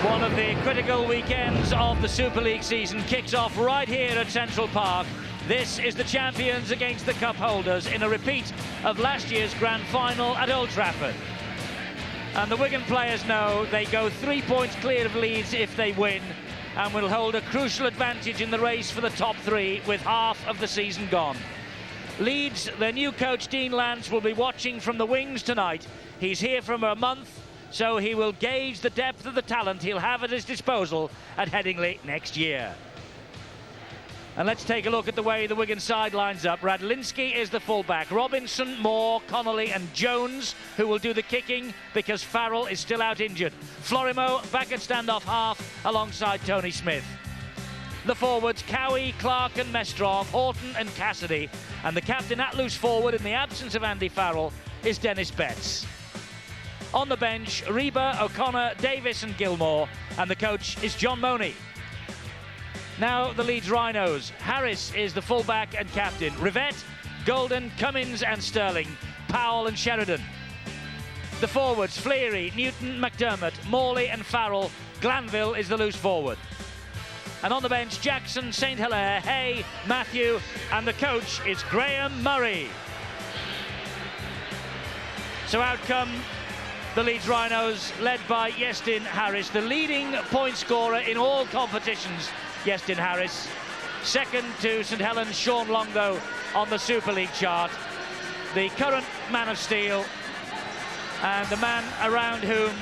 One of the critical weekends of the Super League season kicks off right here at Central Park. This is the champions against the cup holders in a repeat of last year's grand final at Old Trafford. And the Wigan players know they go 3 points clear of Leeds if they win, and will hold a crucial advantage in the race for the top three with half of the season gone. Leeds, their new coach Dean Lance, will be watching from the wings tonight. He's here for a month, so he will gauge the depth of the talent he'll have at his disposal at Headingley next year. And let's take a look at the way the Wigan side lines up. Radlinski is the fullback. Robinson, Moore, Connolly and Jones, who will do the kicking because Farrell is still out injured. Florimo back at standoff half alongside Tony Smith. The forwards, Cowie, Clark and Mestrov, Horton and Cassidy. And the captain at loose forward in the absence of Andy Farrell is Dennis Betts. On the bench, Reba, O'Connor, Davis and Gilmore, and the coach is John Money. Now the Leeds Rhinos. Harris is the fullback and captain. Rivett, Golden, Cummins and Sterling, Powell and Sheridan. The forwards, Fleary, Newton, McDermott, Morley and Farrell. Glanville is the loose forward. And on the bench, Jackson, St Hilaire, Hay, Matthew, and the coach is Graham Murray. So out come the Leeds Rhinos, led by Iestyn Harris, the leading point scorer in all competitions. Iestyn Harris, second to St Helens, Sean Longo on the Super League chart. The current man of steel and the man around whom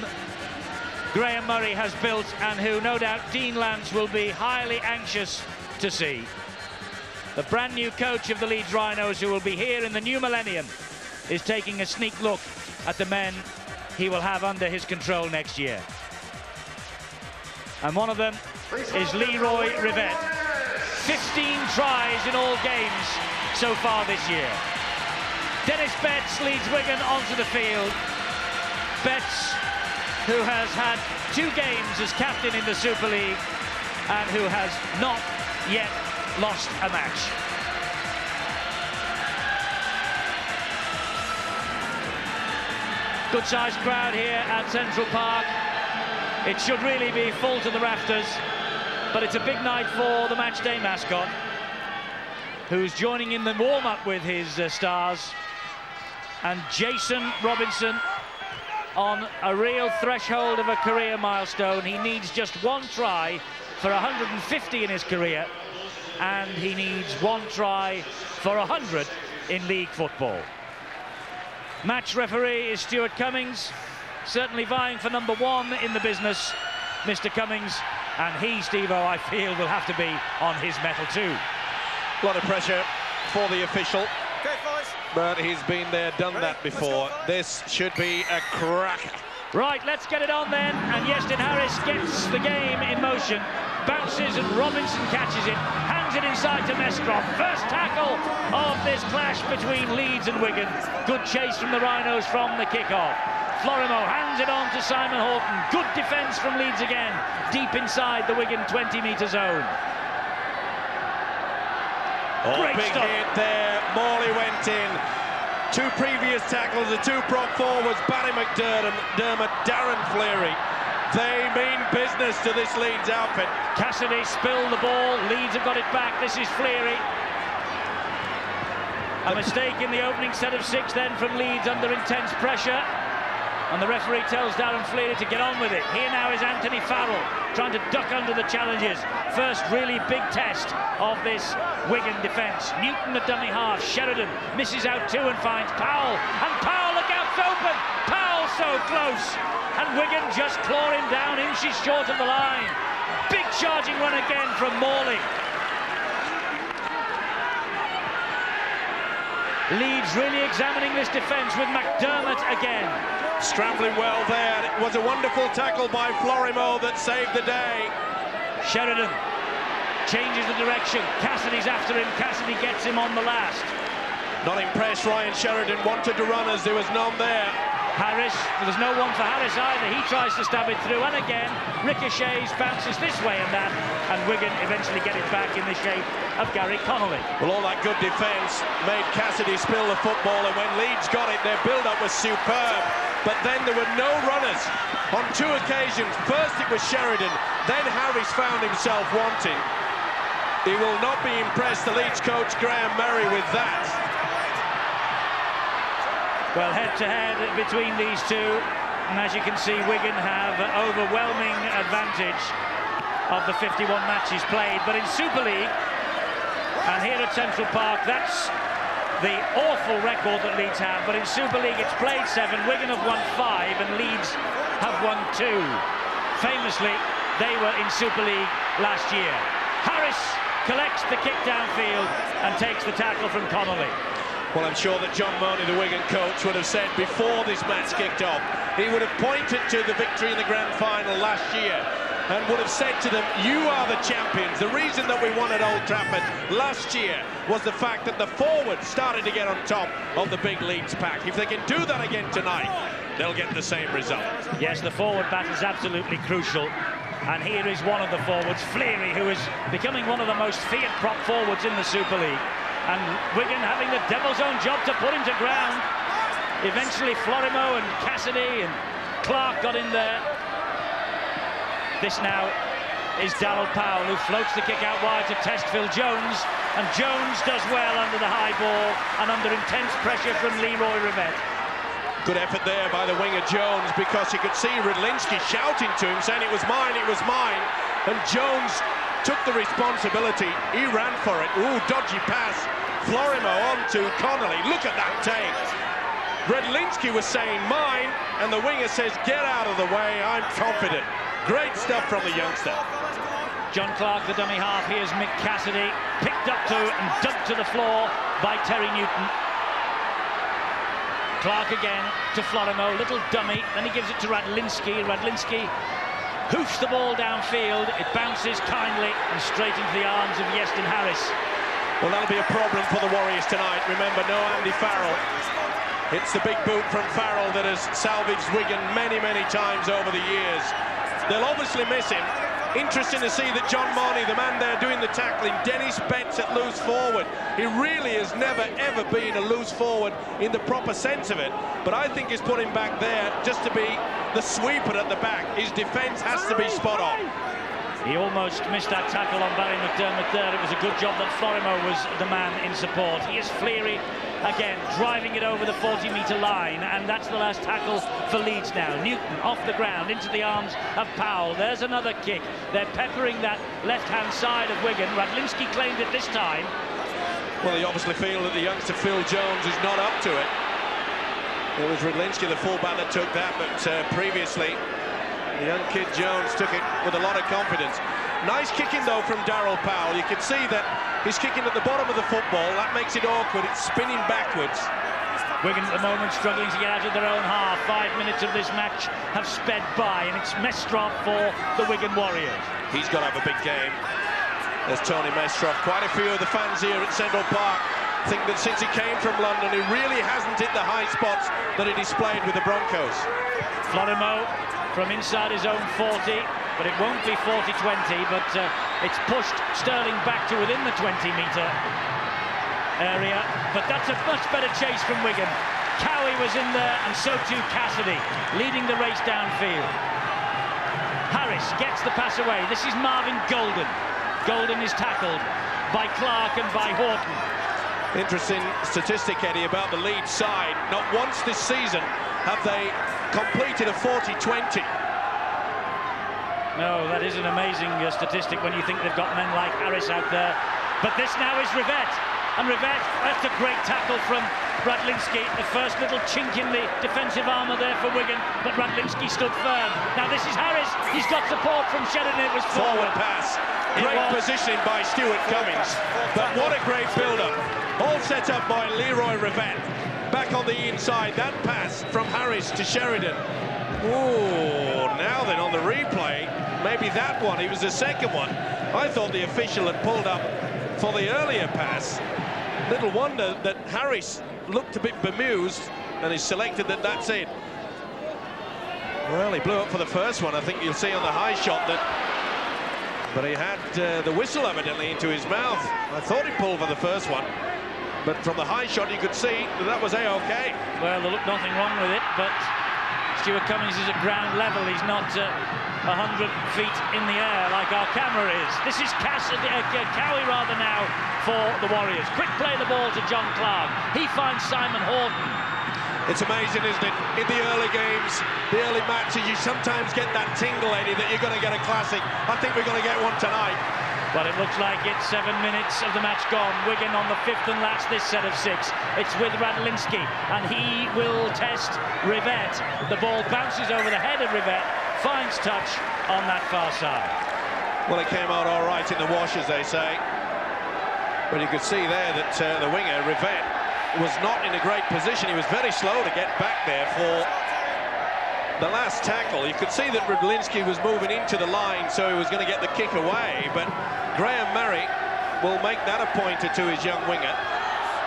Graham Murray has built and who no doubt Dean Lance will be highly anxious to see. The brand new coach of the Leeds Rhinos, who will be here in the new millennium, is taking a sneak look at the men he will have under his control next year. And one of them is Leroy Rivett. 15 tries in all games so far this year. Dennis Betts leads Wigan onto the field. Betts, who has had 2 games as captain in the Super League and who has not yet lost a match. Good-sized crowd here at Central Park. It should really be full to the rafters, but it's a big night for the matchday mascot, who's joining in the warm-up with his stars. And Jason Robinson on a real threshold of a career milestone. He needs just 1 try for 150 in his career, and he needs 1 try for 100 in league football. Match referee is Stuart Cummings, certainly vying for number 1 in the business, Mr. Cummings, and he, Steve-O, I feel will have to be on his mettle too. A lot of pressure for the official, but he's been there, done that before. This should be a cracker. Right, let's get it on then, and Iestyn Harris gets the game in motion, bounces and Robinson catches it, hands it inside to Mestrov. First tackle of this clash between Leeds and Wigan. Good chase from the Rhinos from the kickoff. Florimo hands it on to Simon Horton. Good defence from Leeds again, deep inside the Wigan 20-metre zone. Great big stuff. Hit there. Morley went in. 2 previous tackles, the 2 prop forwards, Barry McDermott, Darren Fleary. They mean business to this Leeds outfit. Cassidy spilled the ball. Leeds have got it back. This is Fleary. A mistake in the opening set of 6 then from Leeds under intense pressure. And the referee tells Darren Fleary to get on with it. Here now is Anthony Farrell trying to duck under the challenges. First really big test of this Wigan defence. Newton the dummy half. Sheridan misses out 2 and finds Powell. And Powell, look out, open! Powell so close! And Wigan just claw him down inches short of the line. Big charging run again from Morley. Leeds really examining this defence with McDermott again. Scrambling well there. It was a wonderful tackle by Florimo that saved the day. Sheridan changes the direction. Cassidy's after him. Cassidy gets him on the last. Not impressed, Ryan Sheridan wanted to run as there was none there. Harris, there's no one for Harris either. He tries to stab it through, and again ricochets, bounces this way and that, and Wigan eventually get it back in the shape of Gary Connolly. Well, all that good defence made Cassidy spill the football, and when Leeds got it, their build-up was superb, but then there were no runners on two occasions. First it was Sheridan, then Harris found himself wanting. He will not be impressed, the Leeds coach Graham Murray, with that. Well, head-to-head between these two, and as you can see, Wigan have overwhelming advantage of the 51 matches played. But in Super League, and here at Central Park, that's the awful record that Leeds have. But in Super League, it's played 7, Wigan have won 5, and Leeds have won 2. Famously, they were in Super League last year. Harris collects the kick downfield and takes the tackle from Connolly. Well, I'm sure that John Money, the Wigan coach, would have said before this match kicked off, he would have pointed to the victory in the grand final last year and would have said to them, you are the champions. The reason that we won at Old Trafford last year was the fact that the forwards started to get on top of the big Leeds pack. If they can do that again tonight, they'll get the same result. Yes, the forward battle is absolutely crucial. And here is one of the forwards, Fleary, who is becoming one of the most feared prop forwards in the Super League. And Wigan having the devil's own job to put him to ground. Eventually Florimo and Cassidy and Clark got in there. This now is Darryl Powell, who floats the kick out wide to test Phil Jones. And Jones does well under the high ball and under intense pressure from Leroy Rivette. Good effort there by the winger Jones, because you could see Rydlinski shouting to him, saying it was mine, and Jones took the responsibility. He ran for it. Ooh, dodgy pass. Florimo on to Connolly. Look at that take. Rydlinski was saying mine, and the winger says get out of the way, I'm confident. Great stuff from the youngster. John Clark, the dummy half. Here's Mick Cassidy, picked up to and dumped to the floor by Terry Newton. Clark again to Florimo, little dummy, then he gives it to Radlinski. Radlinski hoofs the ball downfield, it bounces kindly and straight into the arms of Iestyn Harris. Well, that'll be a problem for the Warriors tonight. Remember, no Andy Farrell. It's the big boot from Farrell that has salvaged Wigan many, many times over the years. They'll obviously miss him. Interesting to see that John Marnie, the man there doing the tackling, Dennis Betts at loose forward. He really has never, ever been a loose forward in the proper sense of it. But I think he's put him back there just to be the sweeper at the back. His defence has to be spot on. He almost missed that tackle on Barry McDermott there. It was a good job that Florimo was the man in support. Here's Fleary again, driving it over the 40-metre line, and that's the last tackle for Leeds now. Newton off the ground into the arms of Powell. There's another kick. They're peppering that left-hand side of Wigan. Radlinski claimed it this time. Well, they obviously feel that the youngster Phil Jones is not up to it. It was Radlinski, the fullback, that took that, but previously the young kid Jones took it with a lot of confidence. Nice kicking though from Darryl Powell. You can see that he's kicking at the bottom of the football. That makes it awkward. It's spinning backwards. Wigan at the moment struggling to get out of their own half. 5 minutes of this match have sped by, and it's Mestrov for the Wigan Warriors. He's got to have a big game. There's Tony Mestrov. Quite a few of the fans here at Central Park think that since he came from London, he really hasn't hit the high spots that he displayed with the Broncos. Florimo from inside his own 40, but it won't be 40-20, but it's pushed Sterling back to within the 20-metre area. But that's a much better chase from Wigan. Cowie was in there, and so too Cassidy, leading the race downfield. Harris gets the pass away. This is Marvin Golden. Golden is tackled by Clark and by Horton. Interesting statistic, Eddie, about the Leeds side. Not once this season have they completed a 40-20. No, that is an amazing statistic when you think they've got men like Harris out there. But this now is Rivette. And Rivette, that's a great tackle from Radlinski. The first little chink in the defensive armour there for Wigan, but Radlinski stood firm. Now this is Harris. He's got support from Sheridan. It was forward pass. Great positioning by Stuart Cummings. But what a great build-up. All set up by Leroy Rivette. Back on the inside, that pass from Harris to Sheridan. Oh, now then on the replay, maybe that one, he was the second one. I thought the official had pulled up for the earlier pass. Little wonder that Harris looked a bit bemused and he's selected that that's it. Well, he blew up for the first one. I think you'll see on the high shot that, but he had the whistle evidently into his mouth. I thought he pulled for the first one, but from the high shot you could see that was A-OK. Well, there looked nothing wrong with it, but Stuart Cummings is at ground level. He's not 100 feet in the air like our camera is. This is Cowie rather now for the Warriors. Quick play the ball to John Clark. He finds Simon Horton. It's amazing, isn't it? In the early games, the early matches, you sometimes get that tingle, Eddie, that you're going to get a classic. I think we're going to get one tonight. Well, it looks like it's 7 minutes of the match gone. Wigan on the 5th and last this set of 6. It's with Radlinski, and he will test Rivette. The ball bounces over the head of Rivette, finds touch on that far side. Well, it came out all right in the wash, as they say. But you could see there that the winger, Rivette, was not in a great position. He was very slow to get back there for the last tackle. You could see that Radlinski was moving into the line, so he was going to get the kick away, but Graham Murray will make that a pointer to his young winger.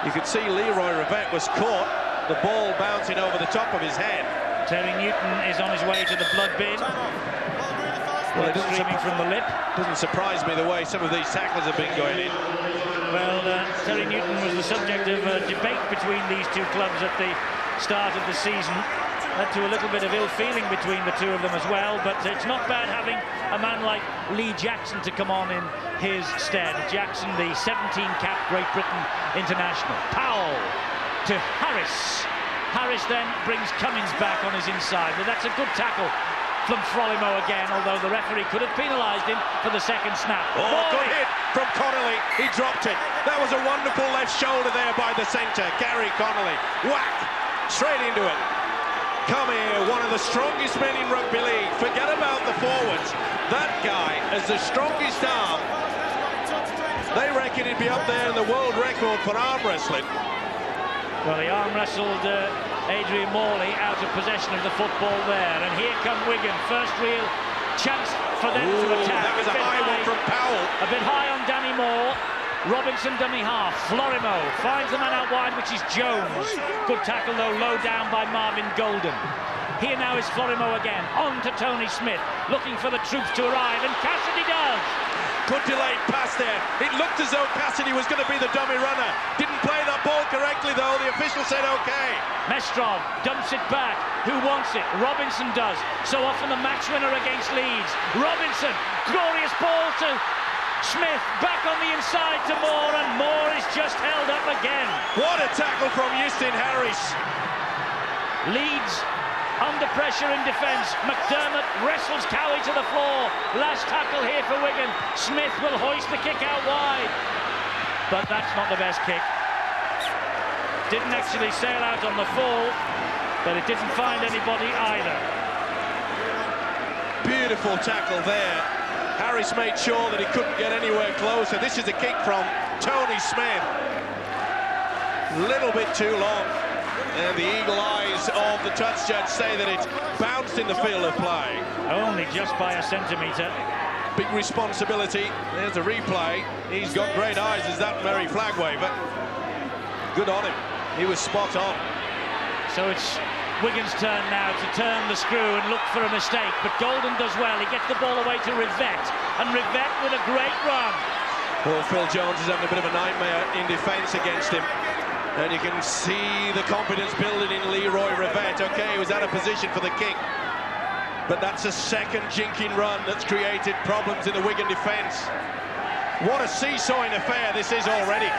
You could see Leroy Rivette was caught, the ball bouncing over the top of his head. Terry Newton is on his way to the blood bin. Well, it streaming from the lip. Doesn't surprise me the way some of these tackles have been going in. Well, Terry Newton was the subject of a debate between these two clubs at the start of the season. Led to a little bit of ill feeling between the two of them as well, but it's not bad having a man like Lee Jackson to come on in his stead. Jackson, the 17-cap Great Britain international. Powell to Harris. Harris then brings Cummings back on his inside, but that's a good tackle from Frolimo again, although the referee could have penalised him for the second snap. Oh, good hit from Connolly. He dropped it. That was a wonderful left shoulder there by the centre, Gary Connolly. Whack! Straight into it. Come here, one of the strongest men in rugby league. Forget about the forwards. That guy has the strongest arm. They reckon he'd be up there in the world record for arm wrestling. Well, he arm wrestled Adrian Morley out of possession of the football there, and here come Wigan. First real chance for them to attack. That was a high one from Powell. A bit high on Danny Moore. Robinson dummy half. Florimo finds the man out wide, which is Jones. Good tackle though, low down by Marvin Golden. Here now is Florimo again, on to Tony Smith, looking for the troops to arrive, and Cassidy does. Good delayed pass there. It looked as though Cassidy was going to be the dummy runner. Didn't play that ball correctly though. The official said okay. Mestrov dumps it back. Who wants it? Robinson does. So often the match winner against Leeds. Robinson, glorious ball to Smith, back on the inside to Moore, and Moore is just held up again. What a tackle from Justin Harris. Leeds under pressure in defence. McDermott wrestles Cowie to the floor. Last tackle here for Wigan. Smith will hoist the kick out wide. But that's not the best kick. Didn't actually sail out on the full, but it didn't find anybody either. Beautiful tackle there. Harris made sure that he couldn't get anywhere closer. This is a kick from Tony Smith. Little bit too long. And the eagle eyes of the touch judge say that it's bounced in the field of play. Only just by a centimetre. Big responsibility. There's a replay. He's got great eyes as that Murray flag waver. Good on him. He was spot on. So it's Wigan's turn now to turn the screw and look for a mistake. But Golden does well. He gets the ball away to Rivette. And Rivette with a great run. Well, Phil Jones is having a bit of a nightmare in defence against him. And you can see the confidence building in Leroy Rivette. Okay, he was out of position for the kick. But that's a second jinking run that's created problems in the Wigan defence. What a seesawing affair this is already.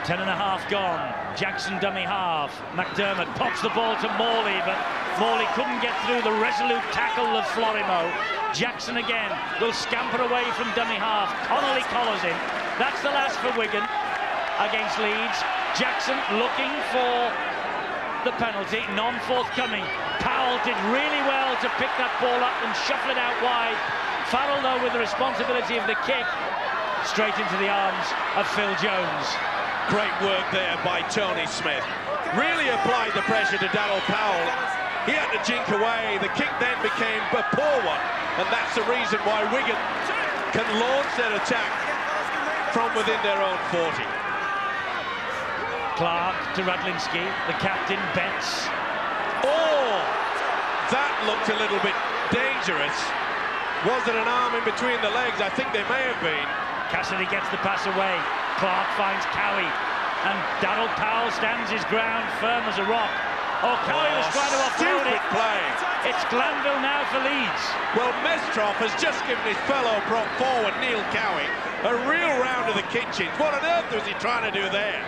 10.5 gone. Jackson dummy half. McDermott pops the ball to Morley, but Morley couldn't get through the resolute tackle of Florimo. Jackson again will scamper away from dummy half. Connolly collars him. That's the last for Wigan against Leeds. Jackson looking for the penalty, non-forthcoming. Powell did really well to pick that ball up and shuffle it out wide. Farrell, though, with the responsibility of the kick, straight into the arms of Phil Jones. Great work there by Tony Smith. Really applied the pressure to Darryl Powell. He had to jink away. The kick then became a poor one, and that's the reason why Wigan can launch their attack from within their own 40. Clark to Radlinski, the captain bets. Oh, that looked a little bit dangerous. Was it an arm in between the legs? I think they may have been. Cassidy gets the pass away. Clark finds Cowie, and Darryl Powell stands his ground firm as a rock. Oh, Cowie was trying to offload it. Play. It's Glanville now for Leeds. Well, Mestrov has just given his fellow prop forward, Neil Cowie, a real round of the kitchens. What on earth was he trying to do there?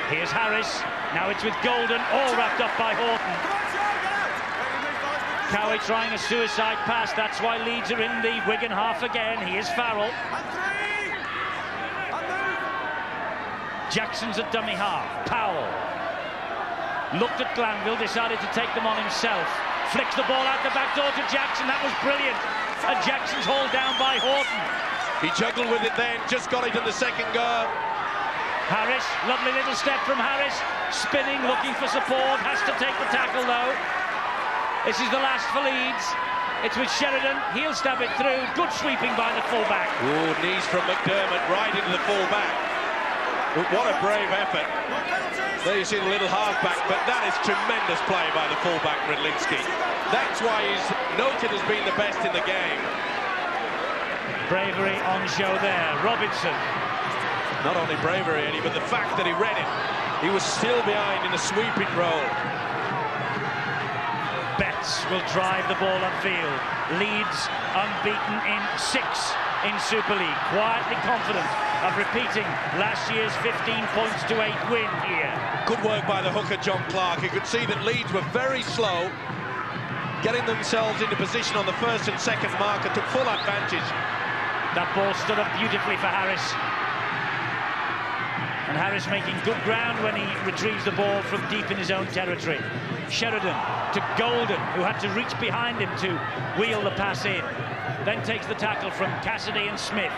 Here's Harris. Now it's with Golden, all wrapped up by Horton. Cowie trying a suicide pass. That's why Leeds are in the Wigan half again. Here's Farrell. Jackson's at dummy half. Powell looked at Glanville, decided to take them on himself. Flicks the ball out the back door to Jackson. That was brilliant. And Jackson's hauled down by Horton. He juggled with it then, just got it in the second go. Harris, lovely little step from Harris. Spinning, looking for support. Has to take the tackle though. This is the last for Leeds. It's with Sheridan. He'll stab it through. Good sweeping by the fullback. Ooh, knees from McDermott right into the fullback. What a brave effort. There you see the little halfback, but that is tremendous play by the fullback, Radlinski. That's why he's noted as being the best in the game. Bravery on show there. Robinson. Not only bravery, Eddie, but the fact that he read it. He was still behind in a sweeping role. Betts will drive the ball upfield. Leeds unbeaten in 6 in Super League. Quietly confident of repeating last year's 15-8 win here. Good work by the hooker, John Clark. You could see that Leeds were very slow, getting themselves into position on the first and second marker, took full advantage. That ball stood up beautifully for Harris. And Harris making good ground when he retrieves the ball from deep in his own territory. Sheridan to Golden, who had to reach behind him to wheel the pass in. Then takes the tackle from Cassidy and Smith.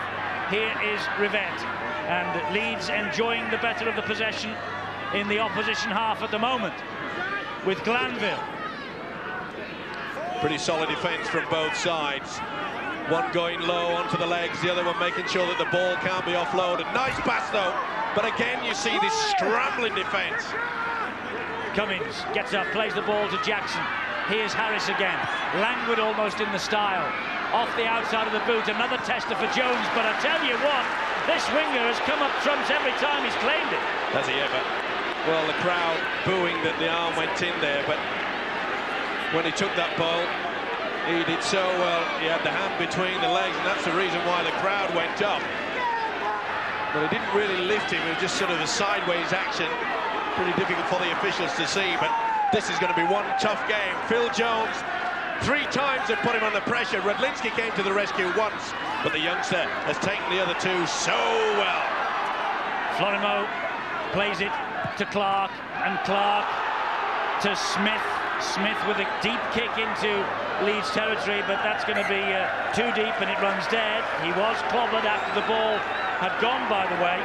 Here is Rivette, and Leeds enjoying the better of the possession in the opposition half at the moment with Glanville. Pretty solid defence from both sides. One going low onto the legs, the other one making sure that the ball can't be offloaded. Nice pass though, but again you see this scrambling defence. Cummins gets up, plays the ball to Jackson. Here's Harris again, languid almost in the style. Off the outside of the boot, another tester for Jones, but I tell you what, this winger has come up trumps every time he's claimed it. Has he ever? Well, the crowd booing that the arm went in there, but when he took that ball, he did so well. He had the hand between the legs, and that's the reason why the crowd went up. But it didn't really lift him, it was just sort of a sideways action. Pretty difficult for the officials to see, but this is going to be one tough game. Phil Jones, 3 times have put him under pressure. Radlinski came to the rescue once, but the youngster has taken the other 2 so well. Florimo plays it to Clark, and Clark to Smith. Smith with a deep kick into Leeds territory, but that's going to be too deep, and it runs dead. He was clobbered after the ball had gone, by the way.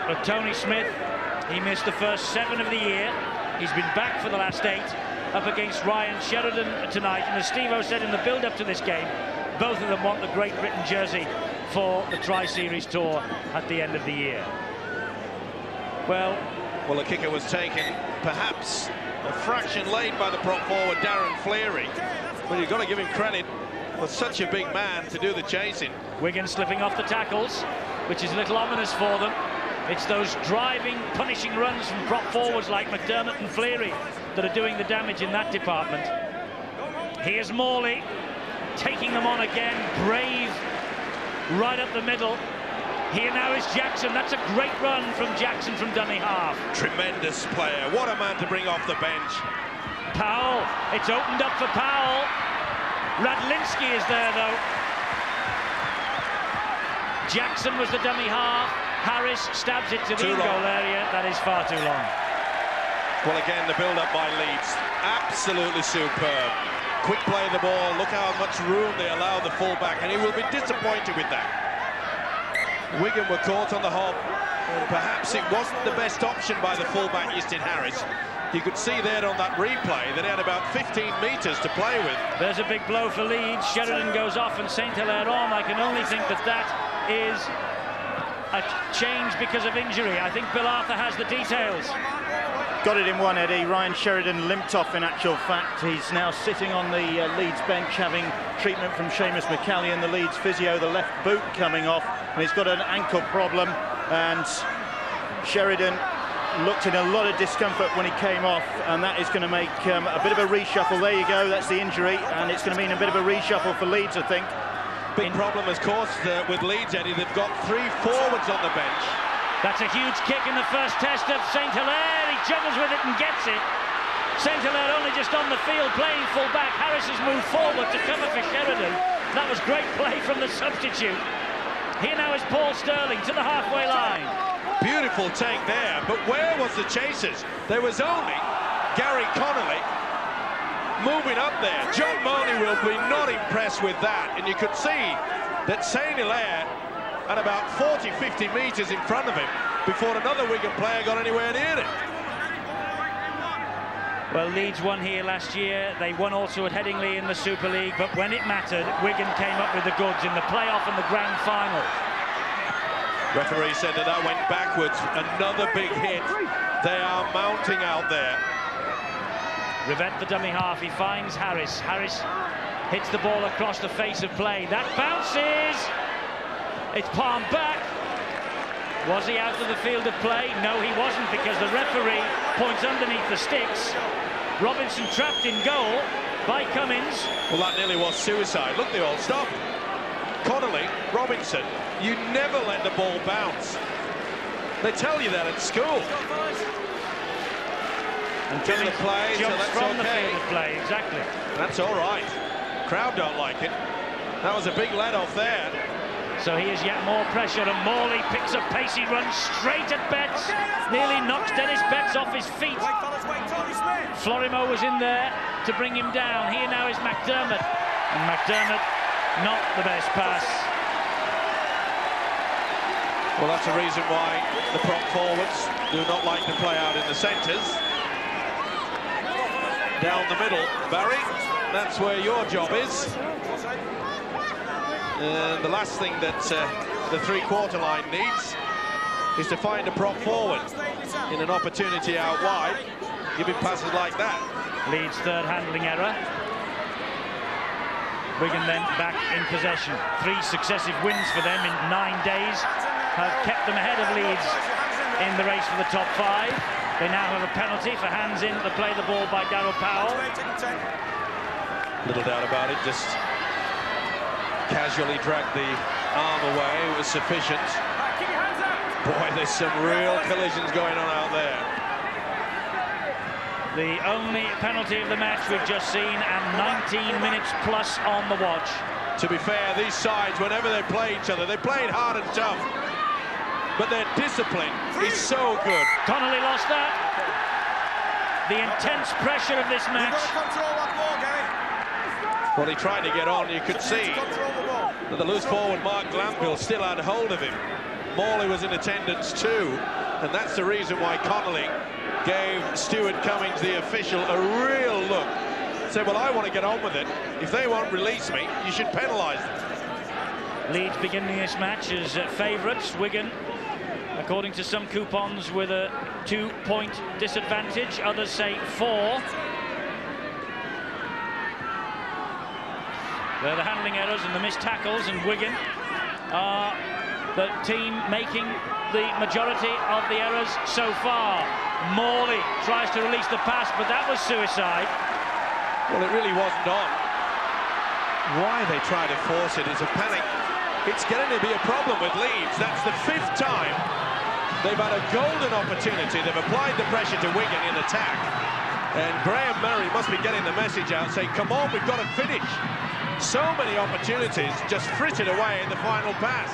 But Tony Smith, he missed the first 7 of the year. He's been back for the last 8. Up against Ryan Sheridan tonight, and as Steve-O said in the build-up to this game, both of them want the Great Britain jersey for the Tri-Series tour at the end of the year. Well, the kicker was taken perhaps a fraction late by the prop forward Darren Fleary, but you've got to give him credit for such a big man to do the chasing. Wigan slipping off the tackles, which is a little ominous for them. It's those driving, punishing runs from prop forwards like McDermott and Fleary that are doing the damage in that department. Here's Morley taking them on again, brave, right up the middle. Here now is Jackson. That's a great run from Jackson from dummy half. Tremendous player. What a man to bring off the bench. Powell. It's opened up for Powell. Radlinski is there though. Jackson was the dummy half. Harris stabs it to the in-goal area. That is far too long. Well, again, the build-up by Leeds, absolutely superb. Quick play of the ball, look how much room they allow the fullback, and he will be disappointed with that. Wigan were caught on the hop, and perhaps it wasn't the best option by the fullback, Easton Harris. You could see there on that replay that he had about 15 metres to play with. There's a big blow for Leeds. Sheridan goes off and St Hilaire on. I can only think that that is a change because of injury. I think Bill Arthur has the details. Got it in one, Eddie. Ryan Sheridan limped off in actual fact. He's now sitting on the Leeds bench having treatment from Seamus McCallion, the Leeds physio, the left boot coming off, and he's got an ankle problem, and Sheridan looked in a lot of discomfort when he came off, and that is going to make a bit of a reshuffle. There you go, that's the injury, and it's going to mean a bit of a reshuffle for Leeds, I think. Big problem, of course, with Leeds, Eddie. They've got 3 forwards on the bench. That's a huge kick in the first test of St. Hilaire. He juggles with it and gets it. St. Hilaire only just on the field playing full back. Harris has moved forward to cover for Sheridan. That was great play from the substitute. Here now is Paul Sterling to the halfway line. Beautiful take there, but where was the chasers? There was only Gary Connolly moving up there. John Mooney will be not impressed with that, and you could see that St. Hilaire at about 40-50 metres in front of him before another Wigan player got anywhere near it. Well, Leeds won here last year. They won also at Headingley in the Super League, but when it mattered, Wigan came up with the goods in the playoff and the grand final. Referee said that went backwards. Another big hit. They are mounting out there. Rivette, the dummy half, he finds Harris. Harris hits the ball across the face of play. That bounces. It's palmed back. Was he out of the field of play? No, he wasn't, because the referee points underneath the sticks. Robinson trapped in goal by Cummins. Well, that nearly was suicide. Look, they all stopped. Connolly, Robinson, you never let the ball bounce. They tell you that at school. And in the play, so that's from okay. The field of play, exactly. That's all right. Crowd don't like it. That was a big let-off there. So here's yet more pressure, and Morley picks a pacey run straight at Betts. Nearly knocks Dennis Betts off his feet. Florimo was in there to bring him down. Here now is McDermott. And McDermott, not the best pass. Well, that's the reason why the prop forwards do not like to play out in the centres. Down the middle, Barry, that's where your job is. And the last thing that the three-quarter line needs is to find a prop forward in an opportunity out wide, giving passes like that. Leeds' third handling error. Wigan then back in possession. 3 successive wins for them in 9 days have kept them ahead of Leeds in the race for the top 5. They now have a penalty for hands in to play the ball by Darryl Powell. Little doubt about it, just casually dragged the arm away. It was sufficient. Boy, there's some real collisions going on out there. The only penalty of the match we've just seen, and 19 minutes plus on the watch. To be fair, these sides, whenever they play each other, they play it hard and tough, but their discipline is so good. Connolly lost that. The intense pressure of this match. Well, he tried to get on. You could see that the loose forward Mark Glanville still had hold of him. Morley was in attendance too, and that's the reason why Connolly gave Stuart Cummings, the official, a real look. Said, well, I want to get on with it. If they won't release me, you should penalise them. Leeds beginning this match as favourites. Wigan, according to some coupons, with a 2-point disadvantage. Others say 4. They're the handling errors and the missed tackles, and Wigan are the team making the majority of the errors so far. Morley tries to release the pass, but that was suicide. Well, it really wasn't on. Why they try to force it is a panic. It's getting to be a problem with Leeds. That's the 5th time they've had a golden opportunity. They've applied the pressure to Wigan in attack. And Graham Murray must be getting the message out, saying, come on, we've got to finish. So many opportunities just frittered away in the final pass.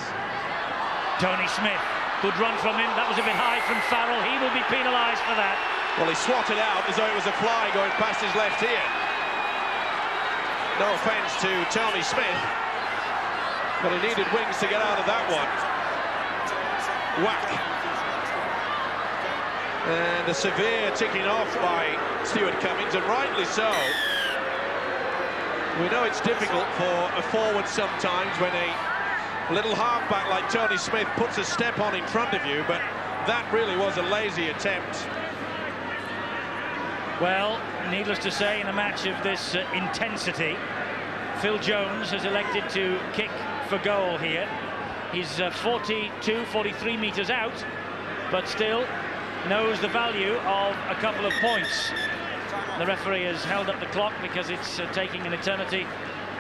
Tony Smith, good run from him. That was a bit high from Farrell. He will be penalised for that. Well, he swatted out as though it was a fly going past his left ear. No offence to Tony Smith, but he needed wings to get out of that one. Whack. And a severe ticking off by Stuart Cummings, and rightly so. We know it's difficult for a forward sometimes when a little halfback like Tony Smith puts a step on in front of you, but that really was a lazy attempt. Well, needless to say, in a match of this intensity, Phil Jones has elected to kick for goal here. He's 43 metres out, but still knows the value of a couple of points. The referee has held up the clock because it's taking an eternity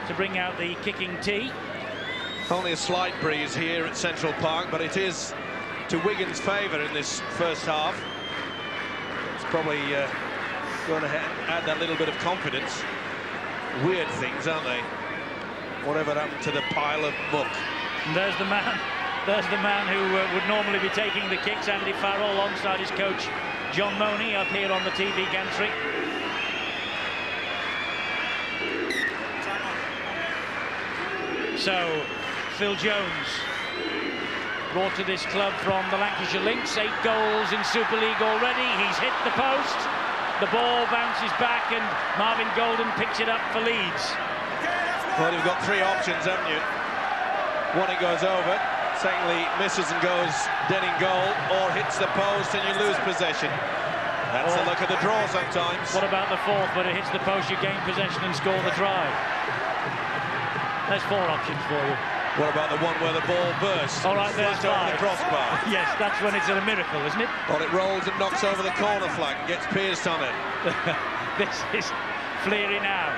to bring out the kicking tee. Only a slight breeze here at Central Park, but it is to Wigan's favour in this first half. It's probably going to add that little bit of confidence. Weird things, aren't they? Whatever happened to the pile of muck? And there's the man who would normally be taking the kicks, Andy Farrell, alongside his coach John Money up here on the TV gantry. So Phil Jones, brought to this club from the Lancashire Lynx, 8 goals in Super League already. He's hit the post, the ball bounces back and Marvin Golden picks it up for Leeds. Well, you've got 3 options, haven't you? One, it goes over. Secondly, misses and goes dead in goal, or hits the post and you lose possession. That's the luck of the draw sometimes. What about the fourth? But it hits the post, you gain possession and score the try. There's 4 options for you. What about the one where the ball bursts? All right, there's 5. Over the crossbar. Yes, that's when it's a miracle, isn't it? Well, it rolls and knocks over the corner flag and gets pierced on it. This is Fleary now.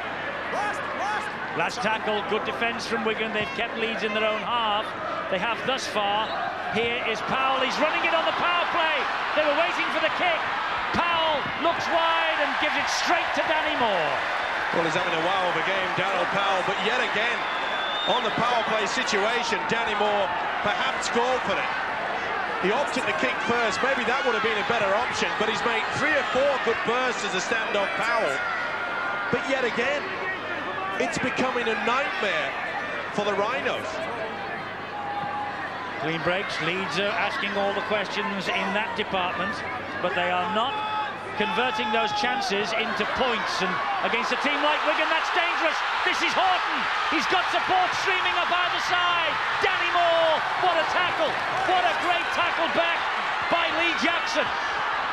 Last tackle, good defence from Wigan. They've kept Leeds in their own half. They have thus far. Here is Powell. He's running it on the power play. They were waiting for the kick. Powell looks wide and gives it straight to Danny Moore. Well, he's having a wow of a game, Darryl Powell, but yet again, on the power play situation, Danny Moore perhaps called for it. He opted to kick first. Maybe that would have been a better option, but he's made 3 or 4 good bursts as a stand-off Powell. But yet again, it's becoming a nightmare for the Rhinos. Clean breaks. Leeds are asking all the questions in that department, but they are not converting those chances into points. And against a team like Wigan, that's dangerous. This is Horton. He's got support streaming up either side. Danny Moore, what a tackle. What a great tackle back by Lee Jackson.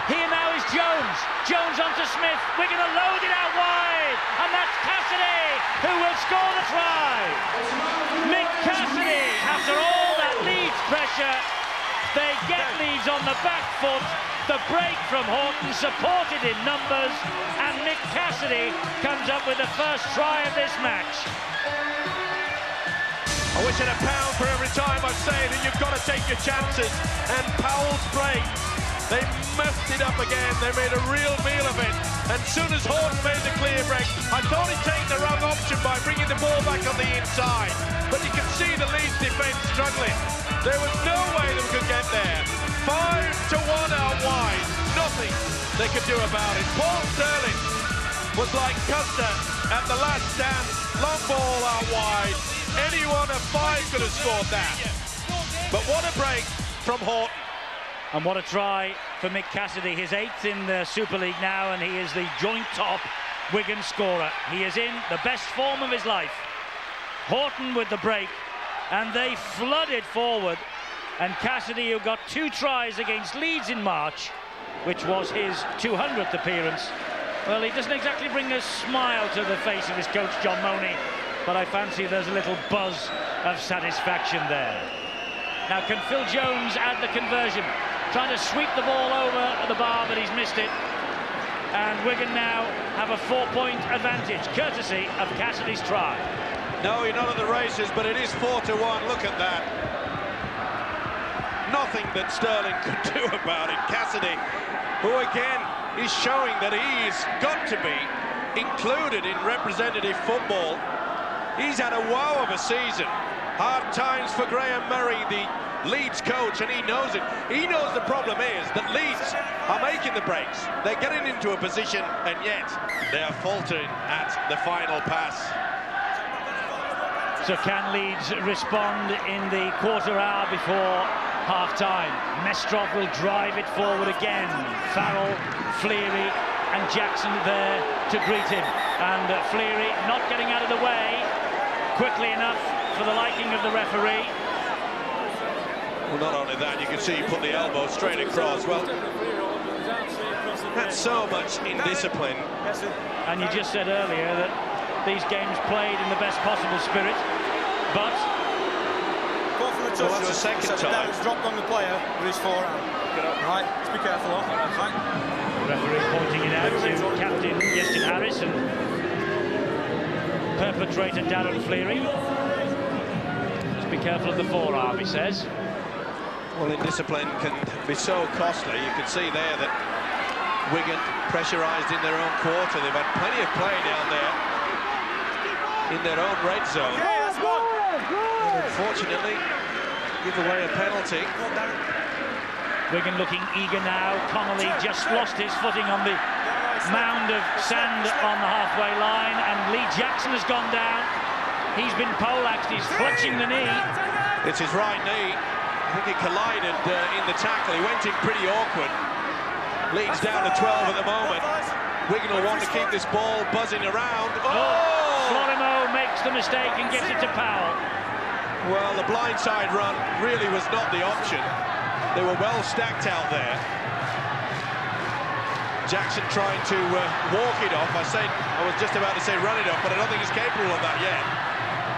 Here now is Jones. Jones onto Smith. Wigan are loaded out wide. And that's Cassidy who will score the try. Mick Cassidy, after all that Leeds pressure, they get Leeds on the back foot. The break from Horton, supported in numbers, and Mick Cassidy comes up with the first try of this match. I wish I had a pound for every time I say that you've got to take your chances. And Powell's break, they messed it up again. They made a real meal of it. And soon as Horton made the clear break, I thought he'd taken the wrong option by bringing the ball back on the inside. But you can see the Leeds defence struggling. There was no way they could get there. 5-1 out wide. Nothing they could do about it. Paul Sterling was like Custer at the last stand. Long ball out wide. Anyone of 5 could have scored that. But what a break from Horton. And what a try for Mick Cassidy, his 8th in the Super League now, and he is the joint top Wigan scorer. He is in the best form of his life. Horton with the break, and they flooded forward. And Cassidy, who got 2 tries against Leeds in March, which was his 200th appearance, well, he doesn't exactly bring a smile to the face of his coach, John Money, but I fancy there's a little buzz of satisfaction there. Now, can Phil Jones add the conversion? Trying to sweep the ball over the bar, but he's missed it. And Wigan now have a 4-point advantage, courtesy of Cassidy's try. No, you're not at the races, but it is 4-1. Look at that. Nothing that Sterling could do about it. Cassidy, who again is showing that he's got to be included in representative football. He's had a wow of a season. Hard times for Graham Murray, the Leeds coach, and he knows it. He knows the problem is that Leeds are making the breaks. They're getting into a position, and yet they are faltering at the final pass. So can Leeds respond in the quarter hour before half-time? Mestrov will drive it forward again. Farrell, Fleary and Jackson there to greet him. And Fleary not getting out of the way quickly enough for the liking of the referee. Well, not only that, you can see he put the elbow straight across. Well, that's so much indiscipline. And you just said earlier that these games played in the best possible spirit, but touched well, that's the second time. That was dropped on the player with his forearm. Right, let's be careful. Right. Referee pointing it out to captain Justin Harris and perpetrator Darren Fleary. Just be careful of the forearm, he says. Well, indiscipline can be so costly. You can see there that Wigan pressurised in their own quarter. They've had plenty of play down there in their own red zone. And unfortunately, give away a penalty. Wigan looking eager now. Connolly just lost his footing on the mound of sand on the halfway line, and Lee Jackson has gone down. He's been poleaxed. He's clutching the knee. It's his right knee. I think it collided in the tackle. He went in pretty awkward. Leeds down to 12 at the moment. Wigan will want to keep this ball buzzing around. Oh! Florimo makes the mistake and gets it to Powell. Well, the blindside run really was not the option. They were well stacked out there. Jackson trying to walk it off. I was just about to say run it off, but I don't think he's capable of that yet.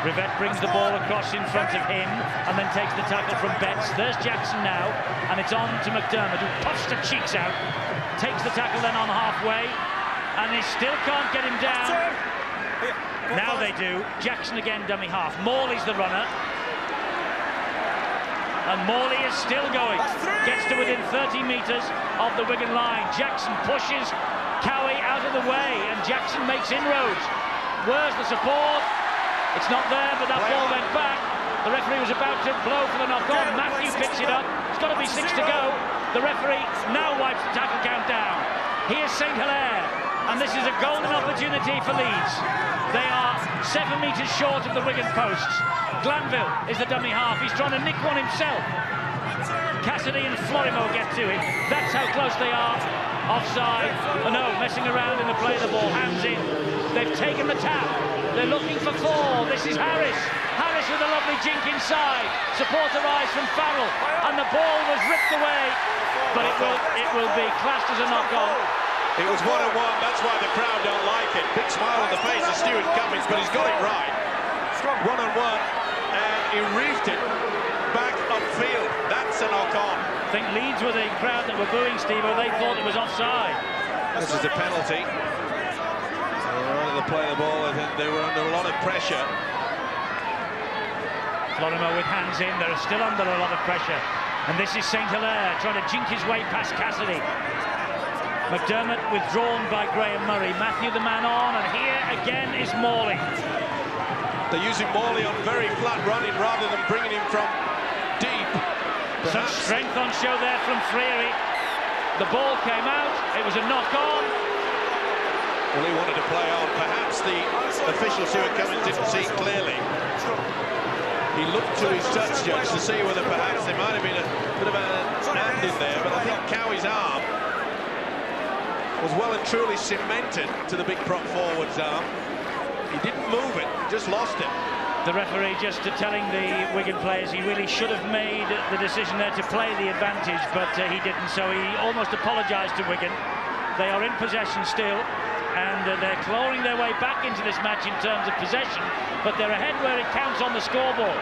Rivett brings the ball across in front of him and then takes the tackle from Betts. There's Jackson now, and it's on to McDermott, who puffs the cheeks out, takes the tackle then on halfway, and he still can't get him down. Now they do. Jackson again, dummy half. Morley's the runner. And Morley is still going. Gets to within 30 metres of the Wigan line. Jackson pushes Cowie out of the way, and Jackson makes inroads. Where's the support? It's not there, but that ball went back. The referee was about to blow for the knock-on. Matthew picks it up. It's got to be 6 to go. The referee now wipes the tackle count down. Here's St Hilaire, and this is a golden opportunity for Leeds. They are 7 metres short of the Wigan posts. Glanville is the dummy half. He's trying to nick one himself. Cassidy and Florimo get to it. That's how close they are. Offside. Oh, no, messing around in the play of the ball. Hands in. They've taken the tap. They're looking for 4. This is Harris. Harris with a lovely jink inside. Support arrives from Farrell, and the ball was ripped away. But it will be classed as a knock-on. It was 1-1. That's why the crowd don't like it. Big smile on the face of Stuart Cummings, but he's got it right. 1-1, and he reefed it back upfield. That's a knock-on. I think Leeds were the crowd that were booing, Steve-O. They thought it was offside. This is a penalty. They were under the play of the ball. I think they were under a lot of pressure. Florimo with hands in. They're still under a lot of pressure. And this is St Hilaire trying to jink his way past Cassidy. McDermott withdrawn by Graham Murray. Matthew the man on, and here again is Morley. They're using Morley on very flat running rather than bringing him from deep. Such strength on show there from Fleary. The ball came out. It was a knock-on. Well, he wanted to play on. Perhaps the officials who were coming didn't see clearly. He looked to his touch judge to see whether perhaps there might have been a bit of an hand in there, but I think Cowie's arm was well and truly cemented to the big prop forward's arm. He didn't move it, just lost it. The referee just telling the Wigan players he really should have made the decision there to play the advantage, but he didn't, so he almost apologised to Wigan. They are in possession still, and they're clawing their way back into this match in terms of possession, but they're ahead where it counts on the scoreboard.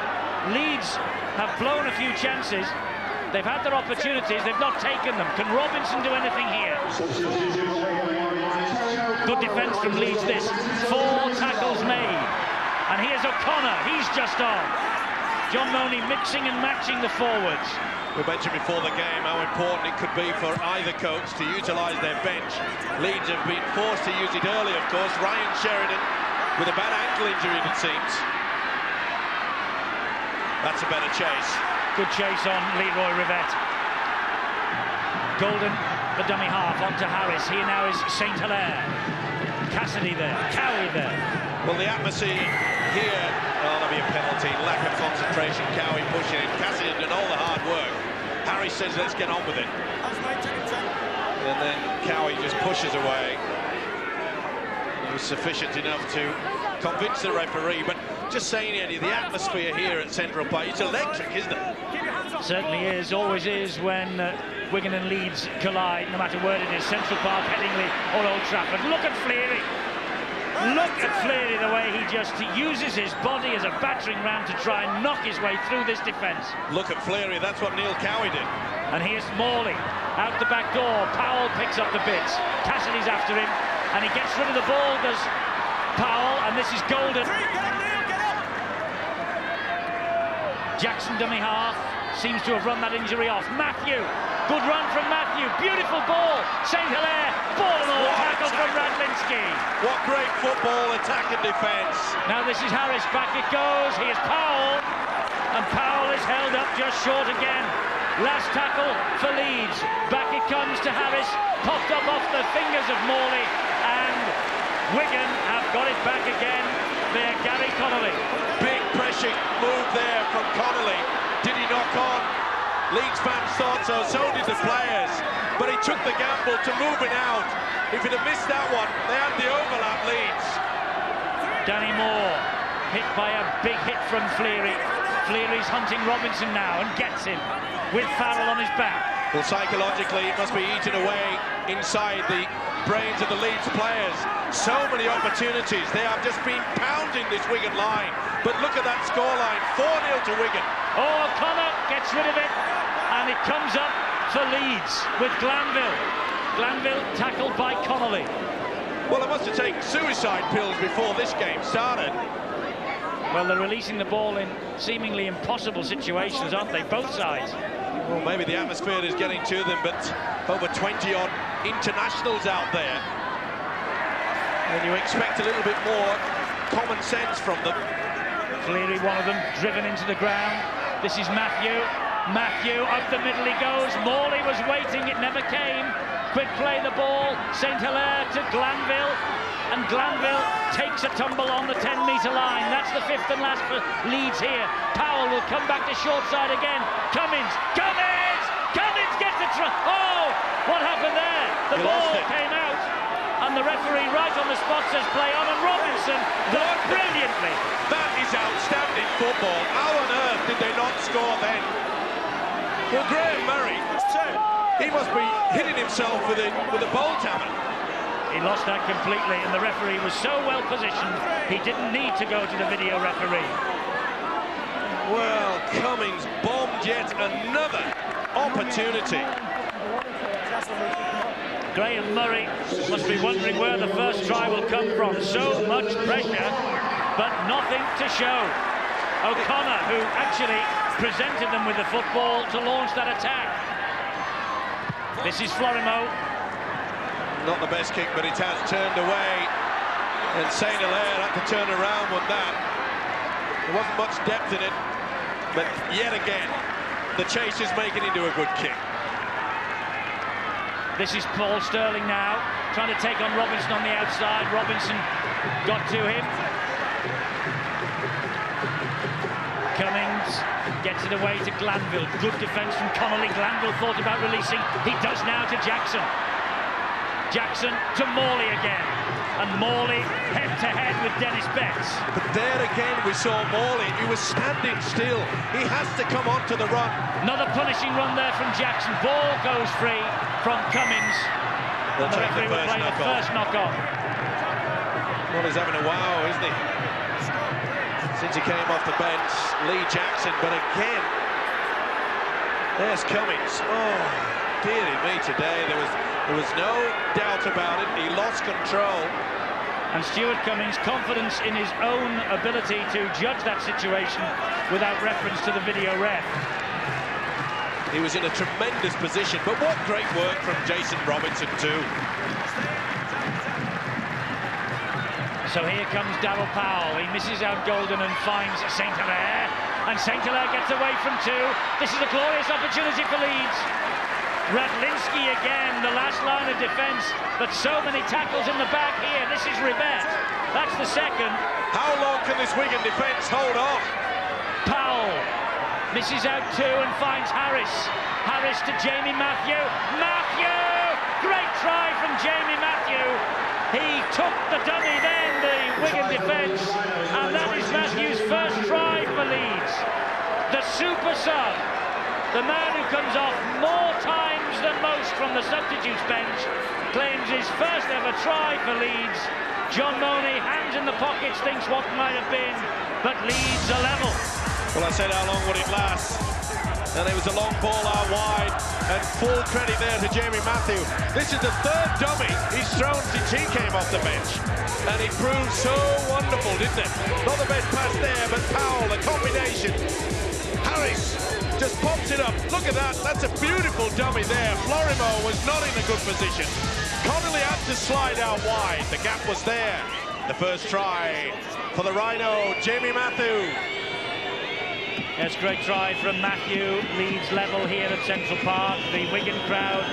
Leeds have blown a few chances. They've had their opportunities, they've not taken them. Can Robinson do anything here? Good defence from Leeds this. 4 tackles made. And here's O'Connor, he's just on. John Money mixing and matching the forwards. We mentioned before the game how important it could be for either coach to utilise their bench. Leeds have been forced to use it early, of course. Ryan Sheridan with a bad ankle injury, it seems. That's a better chase. Good chase on Leroy Rivett. Golden, the dummy half, onto Harris. Here now is St Hilaire. Cassidy there, Cowie there. Well, the atmosphere here, there'll be a penalty, lack of concentration, Cowie pushing it. Cassidy had done all the hard work. Harris says, let's get on with it. And then Cowie just pushes away. It was sufficient enough to convince the referee, but just saying, Eddie, the atmosphere here at Central Park, it's electric, isn't it? Certainly is, always is when Wigan and Leeds collide, no matter where it is, Central Park, Headingley or Old Trafford. Look at Fleary. Look at Fleary, the way he just uses his body as a battering ram to try and knock his way through this defence. Look at Fleary, that's what Neil Cowie did. And here's Morley, out the back door. Powell picks up the bits. Cassidy's after him, and he gets rid of the ball, does Powell, and this is Golden. Jackson dummy half, seems to have run that injury off. Matthew, good run from Matthew, beautiful ball. St. Hilaire, ball and all, tackle from Radlinski. What great football, attack and defence. Now this is Harris, back it goes. Here's Powell, and Powell is held up just short again. Last tackle for Leeds. Back it comes to Harris, popped up off the fingers of Morley, and Wigan have got it back again. There, Gary Connolly. Big pressure move there from Connolly. Did he knock on? Leeds fans thought so, so did the players. But he took the gamble to move it out. If he'd have missed that one, they had the overlap, Leeds. Danny Moore, hit by a big hit from Fleary. Fleary's hunting Robinson now and gets him with Farrell on his back. Well, psychologically, it must be eaten away inside the brains of the Leeds players. So many opportunities. They have just been pounding this Wigan line. But look at that scoreline, 4-0 to Wigan. Oh, O'Connor gets rid of it, and it comes up for Leeds with Glanville. Glanville tackled by Connolly. Well, they must have taken suicide pills before this game started. Well, they're releasing the ball in seemingly impossible situations, aren't they? Both sides. Well, maybe the atmosphere is getting to them, but over 20-odd internationals out there. And you expect a little bit more common sense from them. Clearly one of them driven into the ground. This is Matthew. Matthew, up the middle he goes. Morley was waiting, it never came. Quick play the ball. St. Hilaire to Glanville. And Glanville takes a tumble on the 10-metre line. That's the fifth and last for Leeds here. Powell will come back to short side again. Cummins gets the oh, what happened there? The ball came out, and the referee right on the spot says play on, and Robinson worked brilliantly. That is outstanding football. How on earth did they not score then? Well, Graham Murray, he must be hitting himself with a bolt hammer. He lost that completely, and the referee was so well positioned, he didn't need to go to the video referee. Well, Cummins bombed yet another opportunity. Graham Murray must be wondering where the first try will come from. So much pressure, but nothing to show. O'Connor, who actually presented them with the football to launch that attack. This is Florimo. Not the best kick, but it has turned away. And St. Hilaire had to turn around with that. There wasn't much depth in it, but yet again, the chase is making into a good kick. This is Paul Sterling now, trying to take on Robinson on the outside. Robinson got to him. Cummins gets it away to Glanville. Good defence from Connolly. Glanville thought about releasing. He does now to Jackson. Jackson to Morley again. And Morley head-to-head with Dennis Betts. But there again we saw Morley. He was standing still. He has to come onto the run. Another punishing run there from Jackson. Ball goes free from Cummins. The referee will play the first knock-on. Well, he's having a wow, isn't he? Since he came off the bench, Lee Jackson. But again, there's Cummins. Oh, dearie me today. There was no doubt about it. He lost control. And Stuart Cummins' confidence in his own ability to judge that situation without reference to the video ref. He was in a tremendous position, but what great work from Jason Robinson too. So here comes Darryl Powell. He misses out Golden and finds St. Hilaire. And St. Hilaire gets away from two. This is a glorious opportunity for Leeds. Radlinski again, the last line of defence, but so many tackles in the back here. This is Ribet. That's the second. How long can this Wigan defence hold on? Powell misses out two and finds Harris. Harris to Jamie Matthew. Matthew! Great try from Jamie Matthew. He took the dummy then, the Wigan defence, and that is Matthew's first try for Leeds. The super sub the man who comes off more times than most from the substitutes bench, claims his first ever try for Leeds. John Money, hands in the pockets, thinks what might have been, but Leeds are level. Well, I said how long would it last? And it was a long ball out wide, and full credit there to Jamie Matthew. This is the third dummy he's thrown since he came off the bench, and it proved so wonderful, didn't it? Not the best pass there, but Powell, the combination. Harris just pops it up. Look at that, that's a beautiful dummy there. Florimo was not in a good position. Connolly had to slide out wide. The gap was there. The first try for the Rhino, Jamie Matthew. Yes, great try from Matthew. Leeds level here at Central Park. The Wigan crowd,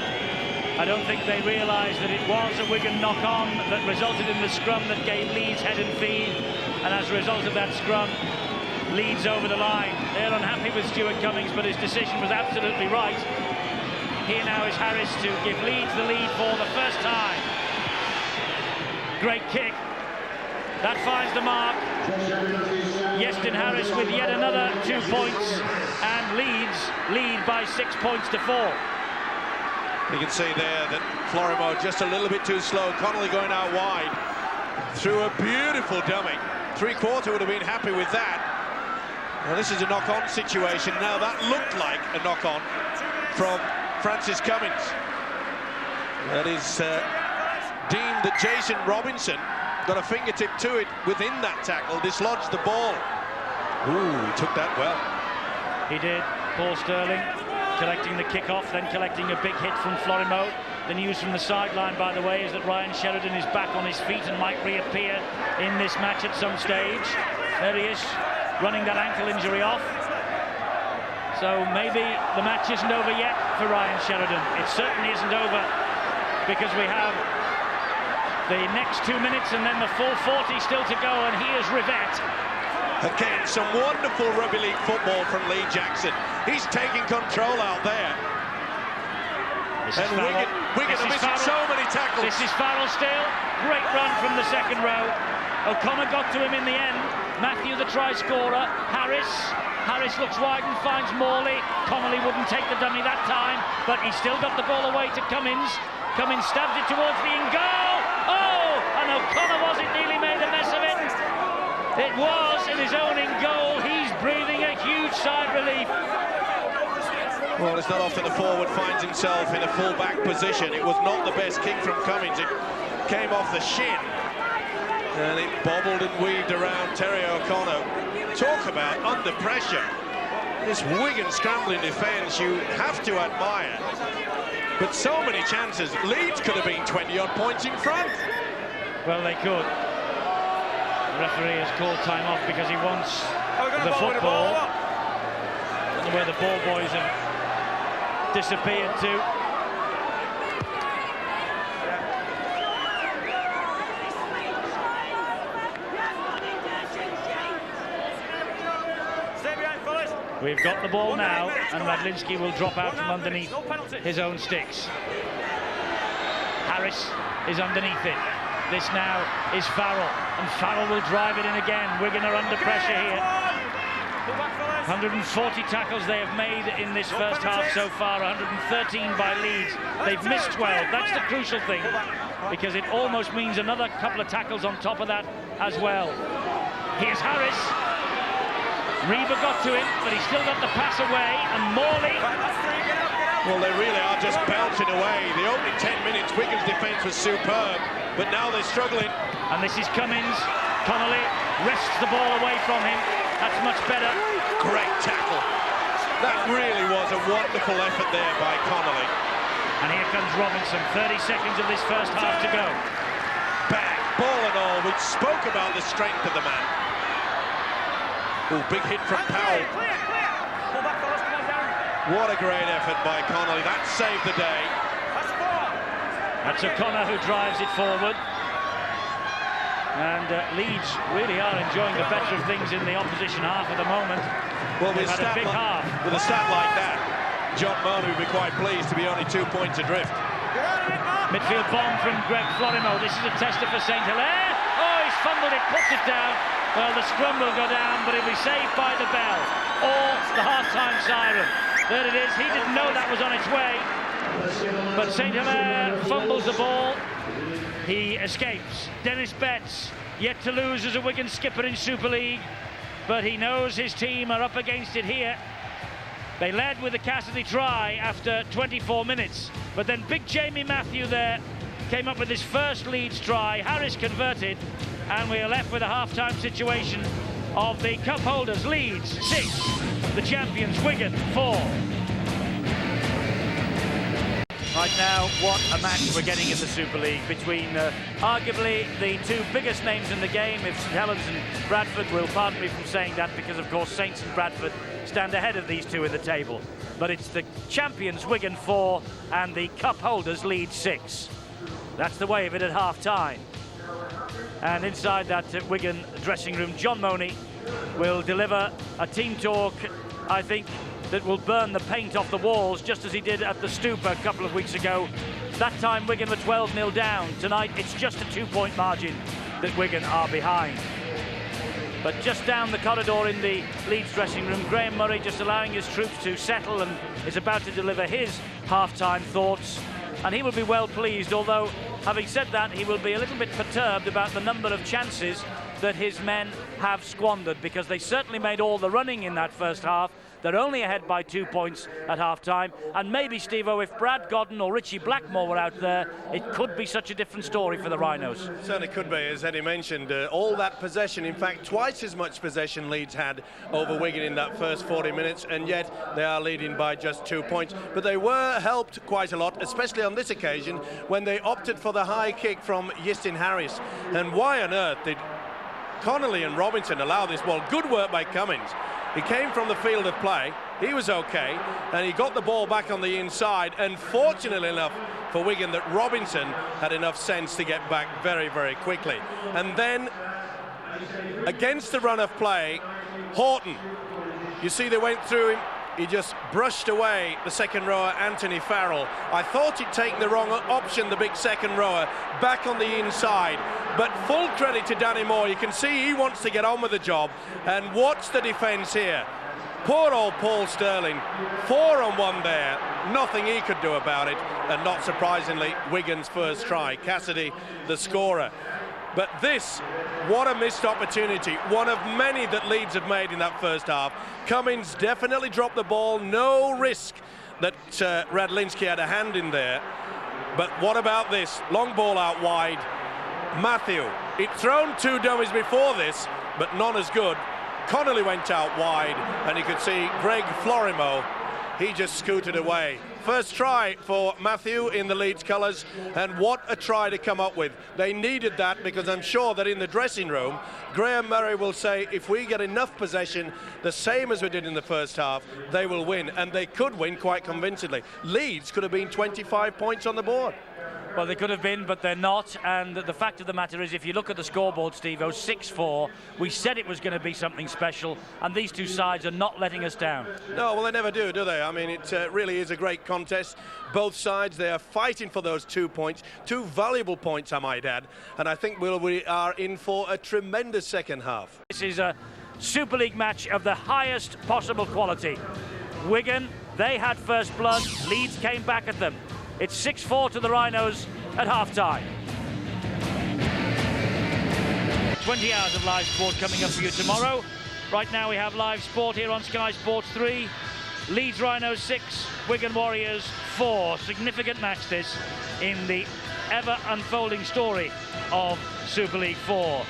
I don't think they realised that it was a Wigan knock-on that resulted in the scrum that gave Leeds head and feed, and as a result of that scrum, Leeds over the line. They're unhappy with Stuart Cummings, but his decision was absolutely right. Here now is Harris to give Leeds the lead for the first time. Great kick. That finds the mark. Yestin Harris with yet another 2 points, and Leeds lead by 6 points to 4. You can see there that Florimo just a little bit too slow. Connolly going out wide through a beautiful dummy. Three-quarter would have been happy with that. Now this is a knock-on situation. Now that looked like a knock-on from Francis Cummings. That is deemed that Jason Robinson got a fingertip to it within that tackle, dislodged the ball. Ooh, he took that well. He did. Paul Sterling collecting the kick-off, then collecting a big hit from Florimo. The news from the sideline, by the way, is that Ryan Sheridan is back on his feet and might reappear in this match at some stage. There he is, running that ankle injury off. So maybe the match isn't over yet for Ryan Sheridan. It certainly isn't over, because we have the next 2 minutes and then the full 40 still to go, and here's Rivette. Again, some wonderful rugby league football from Lee Jackson. He's taking control out there. And Wigan are missing so many tackles. This is Farrell still. Great run from the second row. O'Connor got to him in the end. Matthew, the try scorer. Harris looks wide and finds Morley. Connolly wouldn't take the dummy that time, but he still got the ball away to Cummins. Cummins stabs it towards the in goal. Oh, and O'Connor was it nearly made a mess of it. It was in his own in goal. He's breathing a huge sigh of relief. Well, it's not often the forward finds himself in a full-back position. It was not the best kick from Cummins. It came off the shin, and it bobbled and weaved around Terry O'Connor. Talk about under pressure. This Wigan scrambling defence, you have to admire. But so many chances. Leeds could have been 20-odd points in front. Well, they could. The referee has called time off because he wants the football. I don't know where the ball boys have disappeared to. We've got the ball now, and Radlinski will drop out from underneath his own sticks. Harris is underneath it. This now is Farrell, and Farrell will drive it in again. Wigan are under pressure here. 140 tackles they have made in this first half so far, 113 by Leeds. They've missed 12. That's the crucial thing, because it almost means another couple of tackles on top of that as well. Here's Harris. Reba got to him, but he still got the pass away, and Morley. Well, they really are just belching away. The opening 10 minutes, Wigan's defence was superb, but now they're struggling. And this is Cummins. Connolly wrests the ball away from him. That's much better. Great tackle. That really was a wonderful effort there by Connolly. And here comes Robinson. 30 seconds of this first half to go. Bang, ball and all. We spoke about the strength of the man. Oh, big hit from Powell. What a great effort by Connolly. That saved the day. That's O'Connor who drives it forward. And Leeds really are enjoying the better of things in the opposition half at the moment. Well, they've had a big half. With a stat like that, John Moan would be quite pleased to be only 2 points adrift. Midfield bomb from Greg Florimo. This is a tester for St. Hilaire. Oh, he's fumbled it, puts it down. Well, the scrum will go down, but he'll be saved by the bell or the half-time siren. There it is. He didn't know that was on its way. But Saint-Hilaire fumbles the ball. He escapes. Dennis Betts, yet to lose as a Wigan skipper in Super League. But he knows his team are up against it here. They led with a Cassidy try after 24 minutes. But then big Jamie Matthew there came up with his first Leeds try. Harris converted. And we are left with a half-time situation of the cup holders. Leeds 6, the champions Wigan 4. Right now, what a match we're getting in the Super League between arguably the two biggest names in the game. If St Helens and Bradford will pardon me from saying that, because of course Saints and Bradford stand ahead of these two in the table. But it's the champions Wigan 4 and the cup holders Leeds 6. That's the way of it at half-time. And inside that Wigan dressing room, John Money will deliver a team talk, I think, that will burn the paint off the walls, just as he did at the Stoop a couple of weeks ago. That time Wigan were 12-0 down. Tonight it's just a 2-point margin that Wigan are behind. But just down the corridor in the Leeds dressing room, Graham Murray just allowing his troops to settle and is about to deliver his half-time thoughts. And he will be well pleased, although, having said that, he will be a little bit perturbed about the number of chances that his men have squandered, because they certainly made all the running in that first half. They're only ahead by 2 points at half-time, and maybe, Steve-O, if Brad Godden or Richie Blackmore were out there, it could be such a different story for the Rhinos. Certainly could be, as Eddie mentioned. All that possession, in fact, twice as much possession Leeds had over Wigan in that first 40 minutes, and yet they are leading by just 2 points. But they were helped quite a lot, especially on this occasion, when they opted for the high kick from Justin Harris. And why on earth did Connolly and Robinson allow this ball? Good work by Cummins. He came from the field of play, he was okay, and he got the ball back on the inside, and fortunately enough for Wigan that Robinson had enough sense to get back very, very quickly. And then, against the run of play, Horton, you see they went through him, he just brushed away the second rower, Anthony Farrell. I thought he'd taken the wrong option, the big second rower, back on the inside. But full credit to Danny Moore. You can see he wants to get on with the job. And watch the defence here. Poor old Paul Sterling, 4-on-1 there. Nothing he could do about it. And not surprisingly, Wigan's first try. Cassidy, the scorer. But this, what a missed opportunity. One of many that Leeds have made in that first half. Cummins definitely dropped the ball. No risk that Radlinski had a hand in there. But what about this? Long ball out wide. Matthew, he'd thrown two dummies before this, but none as good. Connolly went out wide, and you could see Greg Florimo, he just scooted away. First try for Matthew in the Leeds colours, and what a try to come up with. They needed that, because I'm sure that in the dressing room, Graham Murray will say, if we get enough possession, the same as we did in the first half, they will win, and they could win quite convincingly. Leeds could have been 25 points on the board. Well, they could have been, but they're not. And the fact of the matter is, if you look at the scoreboard, Steve-O, 6-4, we said it was going to be something special, and these two sides are not letting us down. No, well, they never do they? I mean, it really is a great contest. Both sides, they are fighting for those 2 points, 2 valuable points, I might add. And I think we are in for a tremendous second half. This is a Super League match of the highest possible quality. Wigan, they had first blood. Leeds came back at them. It's 6-4 to the Rhinos at half-time. 20 hours of live sport coming up for you tomorrow. Right now we have live sport here on Sky Sports 3. Leeds Rhinos 6, Wigan Warriors 4. Significant match this in the ever-unfolding story of Super League 4.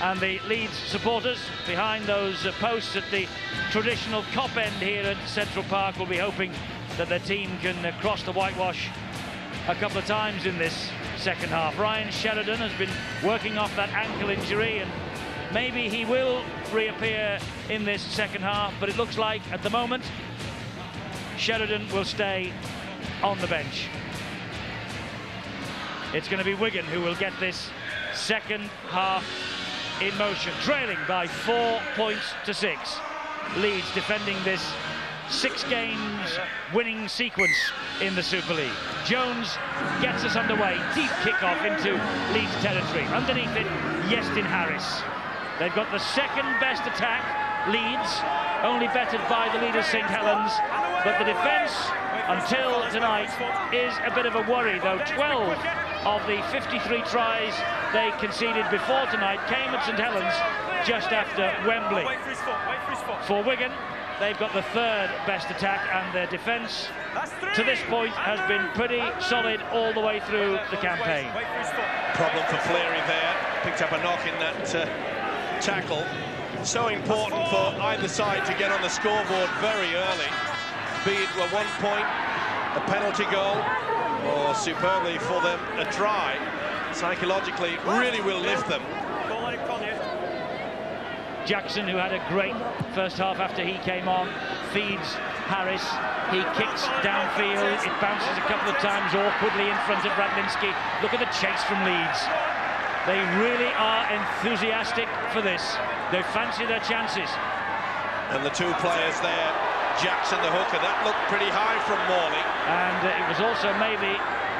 And the Leeds supporters behind those posts at the traditional Kop end here at Central Park will be hoping that their team can cross the whitewash a couple of times in this second half. Ryan Sheridan has been working off that ankle injury, and maybe he will reappear in this second half, but it looks like at the moment Sheridan will stay on the bench. It's going to be Wigan who will get this second half in motion, trailing by 4 points to 6. Leeds defending this 6 games winning sequence in the Super League. Jones gets us underway. Deep kickoff into Leeds territory. Underneath it, Justin Harris. They've got the second best attack, Leeds, only bettered by the leaders St Helens. But the defence, until tonight, is a bit of a worry, though 12 of the 53 tries they conceded before tonight came at St Helens just after Wembley. For Wigan, they've got the third best attack, and their defence to this point has been pretty solid all the way through the campaign. Problem for Fleary there, picked up a knock in that tackle. So important for either side to get on the scoreboard very early, be it a 1 point, a penalty goal, or superbly for them a try. Psychologically really will lift them. Jackson, who had a great first half after he came on, feeds Harris. He kicks downfield. It bounces a couple of times awkwardly in front of Radlinski. Look at the chase from Leeds. They really are enthusiastic for this. They fancy their chances. And the two players there, Jackson, the hooker, that looked pretty high from Morley. And it was also maybe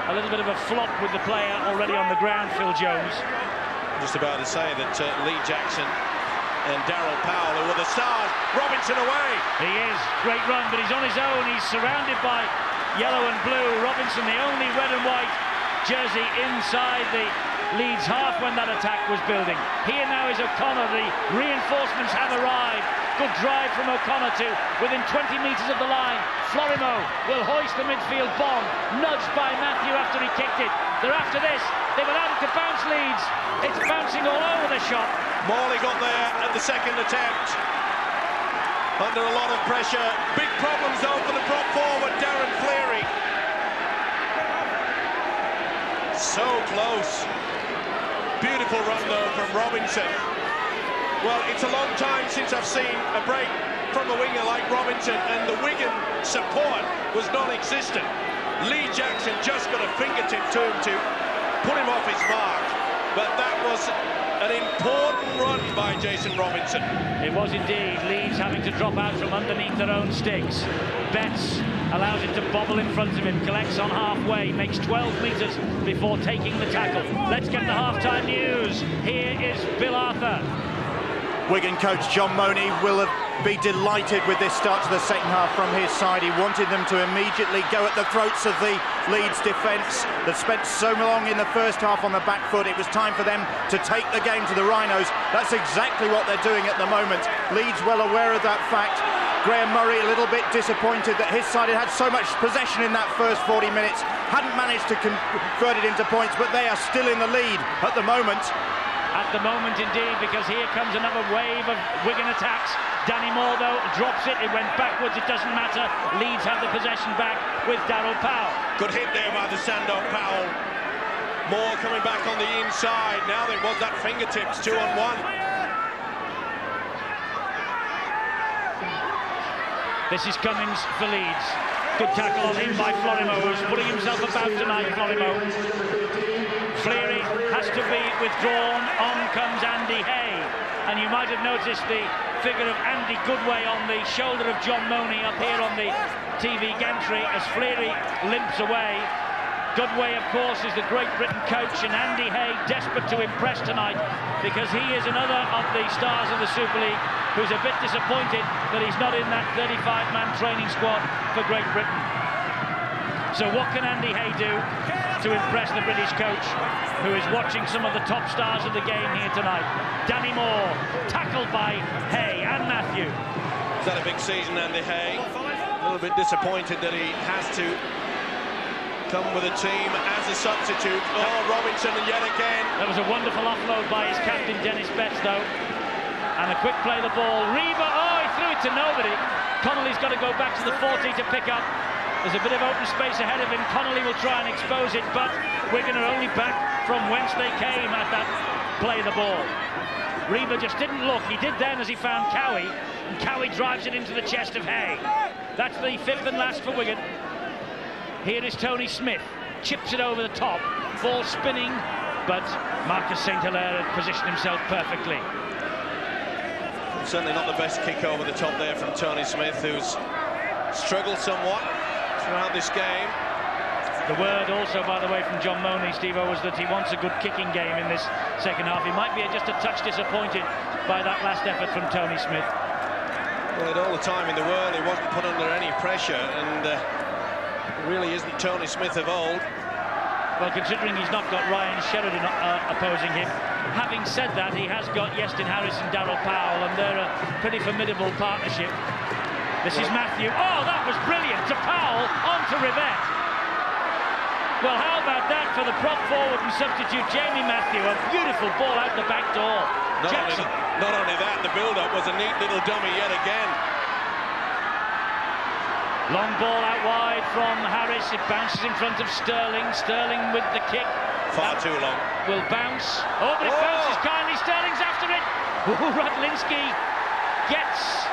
a little bit of a flop with the player already on the ground, Phil Jones. Just about to say that Lee Jackson and Darryl Powell, who were the stars. Robinson away. He is. Great run, but he's on his own. He's surrounded by yellow and blue. Robinson, the only red and white jersey inside the Leeds half when that attack was building. Here now is O'Connor. The reinforcements have arrived. Good drive from O'Connor to within 20 metres of the line. Florimo will hoist the midfield bomb, nudged by Matthew after he kicked it. They're after this. They've allowed it to bounce, Leeds. It's bouncing all over the shop. Morley got there at the second attempt. Under a lot of pressure. Big problems though for the prop forward, Darren Fleary. So close. Beautiful run though from Robinson. Well, it's a long time since I've seen a break from a winger like Robinson, and the Wigan support was non-existent. Lee Jackson just got a fingertip to him to put him off his mark, but that was an important run by Jason Robinson. It was indeed. Leeds having to drop out from underneath their own sticks. Betts allows it to bobble in front of him, collects on halfway, makes 12 metres before taking the tackle. Let's get the half-time news. Here is Bill Arthur. Wigan coach John Money will be delighted with this start to the second half from his side. He wanted them to immediately go at the throats of the Leeds defence that spent so long in the first half on the back foot. It was time for them to take the game to the Rhinos. That's exactly what they're doing at the moment. Leeds well aware of that fact. Graham Murray a little bit disappointed that his side had so much possession in that first 40 minutes, hadn't managed to convert it into points, but they are still in the lead at the moment. At the moment, indeed, because here comes another wave of Wigan attacks. Danny Moore, though, drops it. It went backwards. It doesn't matter. Leeds have the possession back with Darryl Powell. Good hit there by the Sando Powell. Moore coming back on the inside. Now there was that fingertips 2-on-1. This is Cummings for Leeds. Good tackle on him by Florimo, who's putting himself about tonight, Florimo. Fleary has to be withdrawn. On comes Andy Hay. And you might have noticed the figure of Andy Goodway on the shoulder of John Money up here on the TV gantry as Fleary limps away. Goodway, of course, is the Great Britain coach, and Andy Hay desperate to impress tonight because he is another of the stars of the Super League who's a bit disappointed that he's not in that 35-man training squad for Great Britain. So what can Andy Hay do to impress the British coach, who is watching some of the top stars of the game here tonight? Danny Moore, tackled by Hay and Matthew. Is that a big season, Andy Hay? A little bit disappointed that he has to come with a team as a substitute. Oh, Robinson, and yet again. That was a wonderful offload by his captain, Dennis Betts, though. And a quick play of the ball. Reba, oh, he threw it to nobody. Connolly's got to go back to the 40 to pick up. There's a bit of open space ahead of him. Connolly will try and expose it, but Wigan are only back from whence they came at that play of the ball. Reba just didn't look. He did then as he found Cowie, and Cowie drives it into the chest of Hay. That's the fifth and last for Wigan. Here is Tony Smith, chips it over the top, ball spinning, but Marcus St Hilaire had positioned himself perfectly. Certainly not the best kick over the top there from Tony Smith, who's struggled somewhat throughout this game. The word also, by the way, from John Money, Steve-O, was that he wants a good kicking game in this second half. He might be just a touch disappointed by that last effort from Tony Smith. Well, at all the time in the world, he wasn't put under any pressure, and really isn't Tony Smith of old. Well, considering he's not got Ryan Sheridan opposing him. Having said that, he has got Iestyn Harris and Darryl Powell, and they're a pretty formidable partnership. This is Matthew. Oh, that was brilliant. To Powell, on to Rivette. Well, how about that for the prop forward and substitute Jamie Matthew? A beautiful ball out the back door. Jackson. Not only that, the build-up was a neat little dummy yet again. Long ball out wide from Harris. It bounces in front of Sterling. Sterling with the kick. Far too long. Will bounce. Oh, but it bounces kindly. Sterling's after it. Radlinski gets.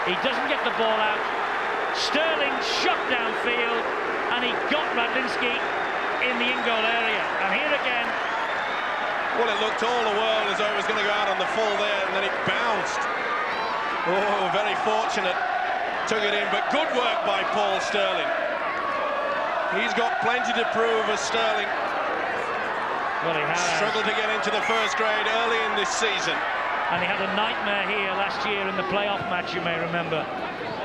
He doesn't get the ball out. Sterling shot downfield, and he got Radlinski in the in-goal area. And here again. Well, it looked all the world as though it was going to go out on the full there, and then it bounced. Oh, very fortunate. Took it in, but good work by Paul Sterling. He's got plenty to prove as Sterling. Well, he has. Struggled to get into the first grade early in this season. And he had a nightmare here last year in the playoff match, you may remember.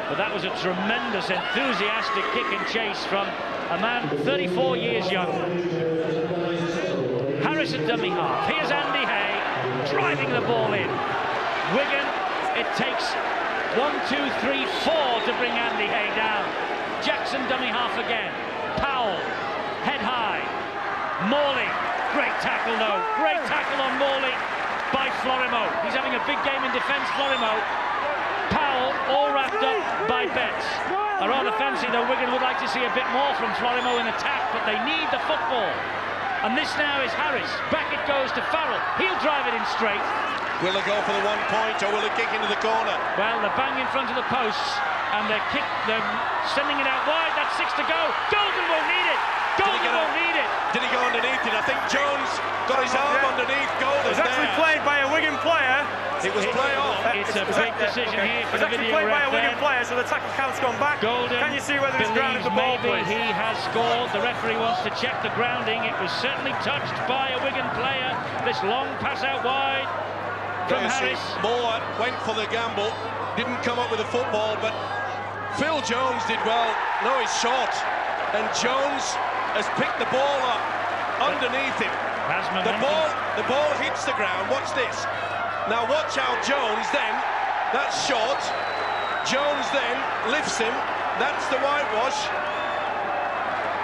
But that was a tremendous, enthusiastic kick and chase from a man 34 years young. Harris at dummy half. Here's Andy Hay driving the ball in. Wigan, it takes 1, 2, 3, 4 to bring Andy Hay down. Jackson dummy half again. Powell, head high. Morley, great tackle though. Great tackle on Morley by Florimo. He's having a big game in defence, Florimo. Powell, all wrapped up by Betts. I rather fancy though Wigan would like to see a bit more from Florimo in attack, but they need the football. And this now is Harris. Back it goes to Farrell. He'll drive it in straight. Will they go for the 1 point, or will they kick into the corner? Well, they're bang in front of the posts, and they're sending it out wide. That's 6 to go. Golden won't need it. Golden won't need it. Did he go underneath it? I think Jones got his arm underneath Golden. It was actually played by a Wigan player. It was play off. It's a big decision here for the video played by a Wigan ref. player, so the tackle count's gone back. Golden Can you see whether he's grounded the ball, maybe please? he has scored. The referee wants to check the grounding. It was certainly touched by a Wigan player. This long pass out wide from Harris. Moore went for the gamble, didn't come up with a football, but Phil Jones did well. No, he's short, and Jones has picked the ball up underneath him. The ball hits the ground. Watch this. Now watch how Jones then, that's short. Jones then lifts him. That's the whitewash.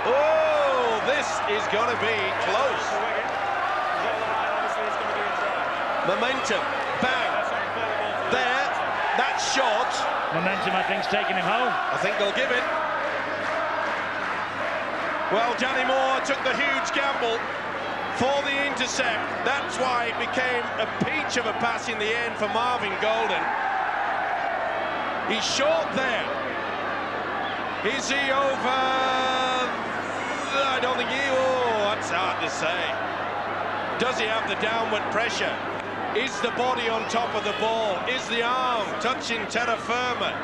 Oh, this is going to be close. Momentum, bang. There, that's short. Momentum, I think, is taking him home. I think they'll give it. Well, Danny Moore took the huge gamble for the intercept. That's why it became a peach of a pass in the end for Marvin Golden. He's short there. Is he over? I don't think he... Oh, that's hard to say. Does he have the downward pressure? Is the body on top of the ball? Is the arm touching terra firma?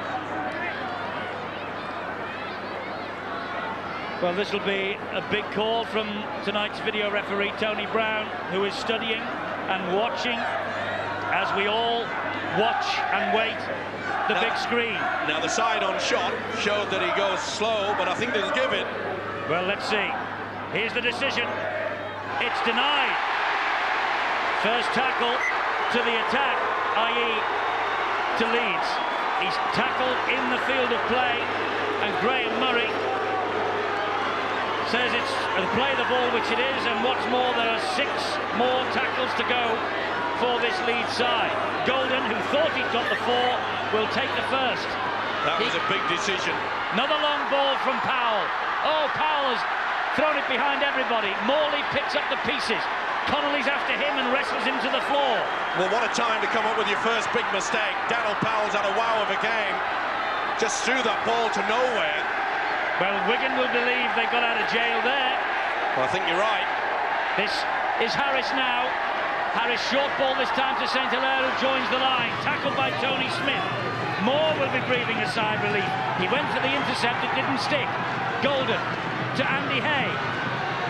Well, this will be a big call from tonight's video referee, Tony Brown, who is studying and watching, as we all watch and wait, the big screen. Now, the side-on shot showed that he goes slow, but I think they'll give it. Well, let's see. Here's the decision. It's denied. First tackle to the attack, i.e. to Leeds. He's tackled in the field of play, and Graham Murray says it's play the ball, which it is, and what's more, there are 6 more tackles to go for this Leeds side. Golden, who thought he'd got the 4, will take the first. That was a big decision. Another long ball from Powell. Oh, Powell has thrown it behind everybody. Morley picks up the pieces. Connolly's after him and wrestles him to the floor. Well, what a time to come up with your first big mistake. Darryl Powell's had a wow of a game. Just threw that ball to nowhere. Well, Wigan will believe they got out of jail there. Well, I think you're right. This is Harris now. Harris short ball this time to St. Hilaire, who joins the line. Tackled by Tony Smith. Moore will be breathing a sigh of relief. He went for the intercept, it didn't stick. Golden to Andy Hay.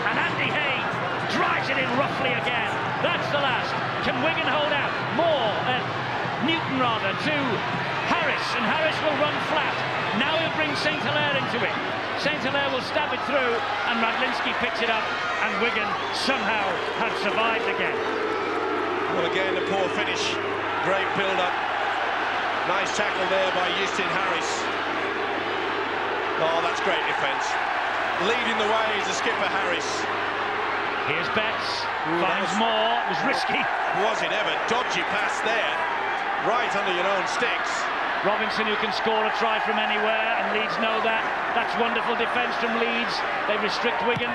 And Andy Hay drives it in roughly again. That's the last. Can Wigan hold out? Newton rather, to Harris. and Harris will run flat. Now he'll bring St. Hilaire into it. St. Hilaire will stab it through, and Radlinski picks it up, and Wigan somehow have survived again. Well, again, a poor finish. Great build-up. Nice tackle there by Justin Harris. Oh, that's great defence. Leading the way is the skipper, Harris. Here's Betts, finds more, it was risky. Was it ever? Dodgy pass there, right under your own sticks. Robinson, who can score a try from anywhere, and Leeds know that. That's wonderful defence from Leeds. They restrict Wigan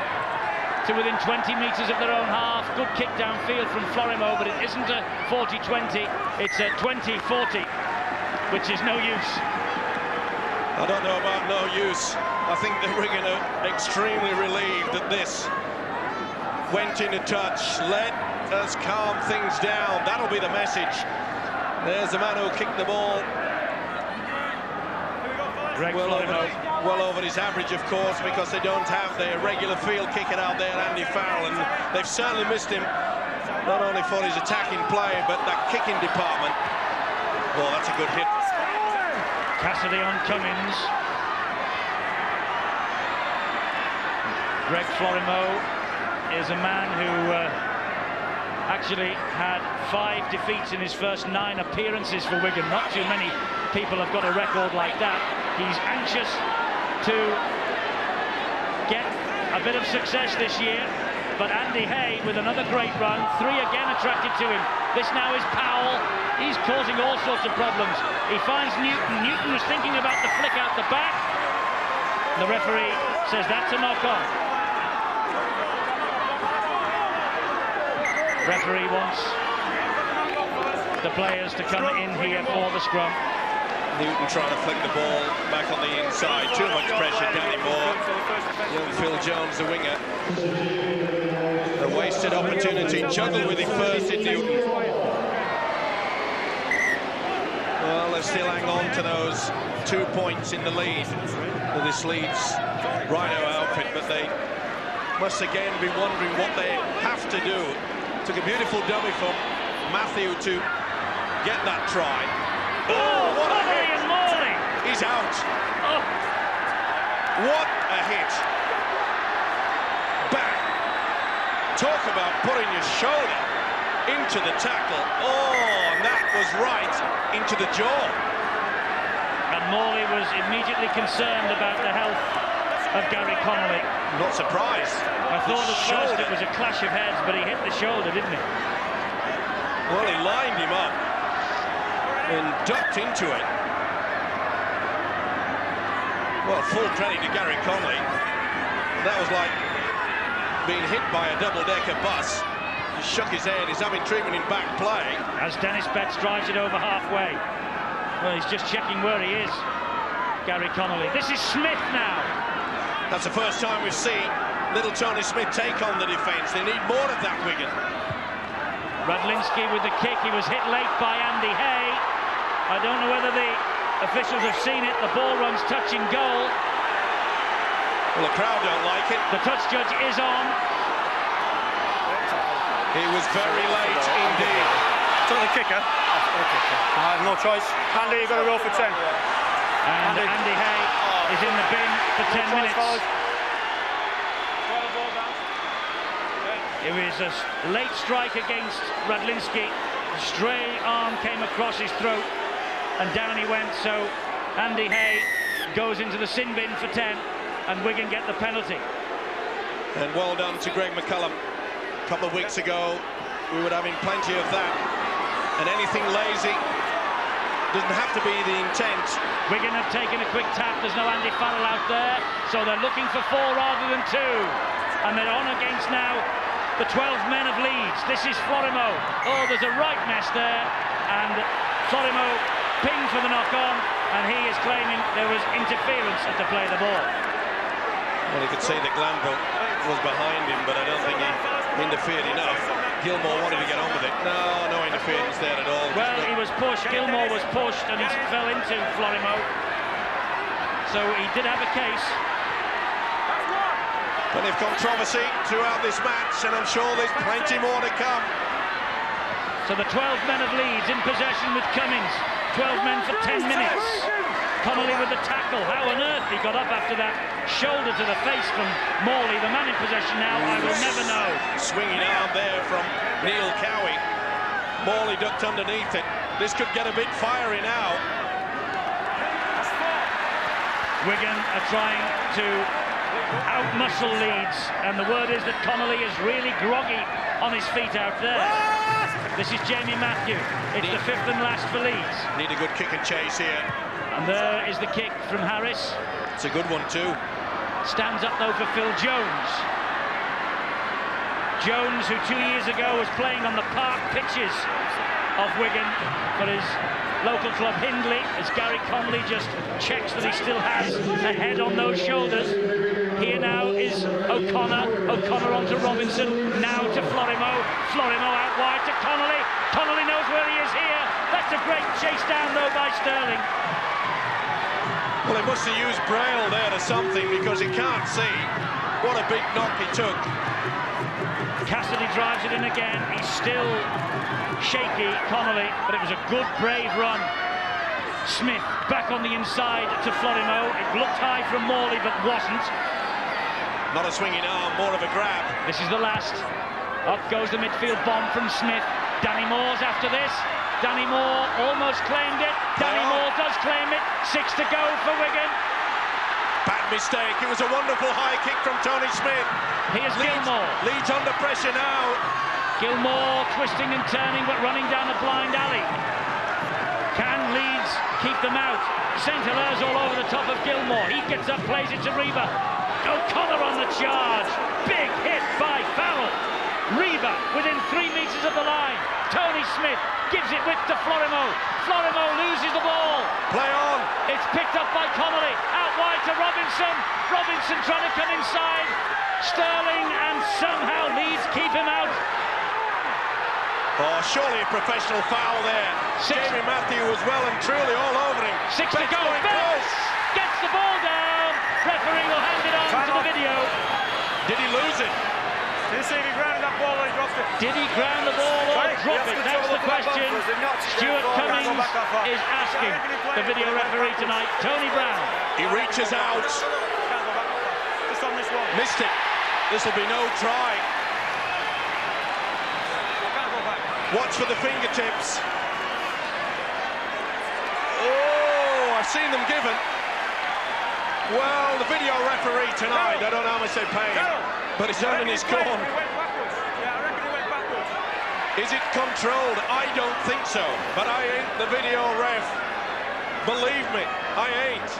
to within 20 metres of their own half. Good kick downfield from Florimo, but it isn't a 40-20, it's a 20-40, which is no use. I don't know about no use. I think that Wigan are extremely relieved that this went in a touch. Let us calm things down. That'll be the message. There's the man who kicked the ball. Well over his average, of course, because they don't have their regular field kicker out there, Andy Farrell, and they've certainly missed him, not only for his attacking play, but that kicking department. Well, that's a good hit. Cassidy on Cummins. Greg Florimo is a man who actually had 5 defeats in his first 9 appearances for Wigan. Not too many people have got a record like that. He's anxious to get a bit of success this year, but Andy Hay with another great run, 3 again attracted to him. This now is Powell. He's causing all sorts of problems. He finds Newton. Newton was thinking about the flick out the back. The referee says that's a knock-on. Referee wants the players to come in here for the scrum. Newton trying to flick the ball back on the inside. Too much pressure, Danny Moore. Young Phil Jones, the winger. A wasted opportunity. Juggled with it first in Newton. Well, they still hang on to those 2 points in the lead with this Leeds Rhino outfit, but they must again be wondering what they have to do. Took a beautiful dummy from Matthew to get that try. Oh, what a hit! He's out. Oh. What a hit. Bang. Talk about putting your shoulder into the tackle. Oh, and that was right into the jaw. And Morley was immediately concerned about the health of Gary Connolly. Not surprised. I thought at first it was a clash of heads, but he hit the shoulder, didn't he? Well, he lined him up and ducked into it. Well, full credit to Gary Connolly. That was like being hit by a double-decker bus. He shook his head. He's having treatment in back play. As Dennis Betts drives it over halfway. Well, he's just checking where he is, Gary Connolly. This is Smith now. That's the first time we've seen little Tony Smith take on the defence. They need more of that, Wigan. Radlinski with the kick. He was hit late by Andy Hay. I don't know whether the officials have seen it. The ball runs touching goal. Well, the crowd don't like it. The touch judge is on. He was very late indeed. Took the kicker. I have no choice. Andy, you've got to roll for 10. And Andy Hay is in the bin for 10 minutes. It was a late strike against Radlinski. A stray arm came across his throat and down he went. So Andy Hay goes into the sin bin for 10 and Wigan get the penalty. And well done to Greg McCullum. A couple of weeks ago we were having plenty of that. And anything lazy doesn't have to be the intent. Wigan have taken a quick tap. There's no Andy Farrell out there, so they're looking for 4 rather than 2. And they're on against now the 12 men of Leeds. This is Florimo. Oh, there's a right mess there. And Florimo pinged for the knock-on, and he is claiming there was interference at the play of the ball. Well, you could see that Glanville was behind him, but I don't think he interfered enough. Gilmore wanted to get on with it. No interference there at all. Well, he was pushed. Gilmore was pushed, and he fell into Florimo. So he did have a case. Plenty of controversy throughout this match, and I'm sure there's plenty more to come. So the 12 men of Leeds in possession with Cummins. 12 men for 10 minutes. Connolly with the tackle. How on earth he got up after that shoulder to the face from Morley. The man in possession now, I will never know. Swinging arm there from Neil Cowie. Morley ducked underneath it. This could get a bit fiery now. Wigan are trying to out-muscle Leeds, and the word is that Connolly is really groggy on his feet out there. This is Jamie Matthew. It's the fifth and last for Leeds. Need a good kick and chase here. And there is the kick from Harris. It's a good one too. Stands up though for Phil Jones. Jones, who 2 years ago was playing on the park pitches of Wigan for his local club Hindley, as Gary Conley just checks that he still has a head on those shoulders. Here now is O'Connor. O'Connor on to Robinson, now to Florimo. Florimo out wide to Connolly. Connolly knows where he is here. That's a great chase down though by Sterling. Well, he must have used Braille there to something, because he can't see. What a big knock he took. Cassidy drives it in again. He's still shaky, Connolly, but it was a good, brave run. Smith back on the inside to Florimo. It looked high from Morley, but wasn't. Not a swinging arm, more of a grab. This is the last. Up goes the midfield bomb from Smith. Danny Moore's after this. Danny Moore almost claimed it. Danny Moore does claim it. 6 to go for Wigan. Bad mistake. It was a wonderful high kick from Tony Smith. Here's Gilmore. Leeds under pressure now. Gilmore twisting and turning, but running down a blind alley. Can Leeds keep them out? St. Hilaire's all over the top of Gilmore. He gets up, plays it to Reba. O'Connor on the charge. Big hit by Farrell. Reba within 3 meters of the line. Tony Smith gives it width to Florimo. Florimo loses the ball. Play on. It's picked up by Connolly. Out wide to Robinson. Robinson trying to come inside. Sterling, and somehow Leeds keep him out. Oh, surely a professional foul there. Jamie Matthew was well and truly all over him. 6 to go. Betts gets the ball down. Referee will hand it on to the video. Did he lose it? Did you see if he grounded that ball or he dropped it? Did he ground the ball or drop it? That's the question. Stuart Cummings is asking the video referee tonight, Tony Brown. He reaches out. Just on this one. Missed it. This will be no try. Watch for the fingertips. Oh, I've seen them given. Well, the video referee tonight, I don't know how much they pay him, but he's earning his corn. Is it controlled? I don't think so, but I ain't the video ref. Believe me, I ain't.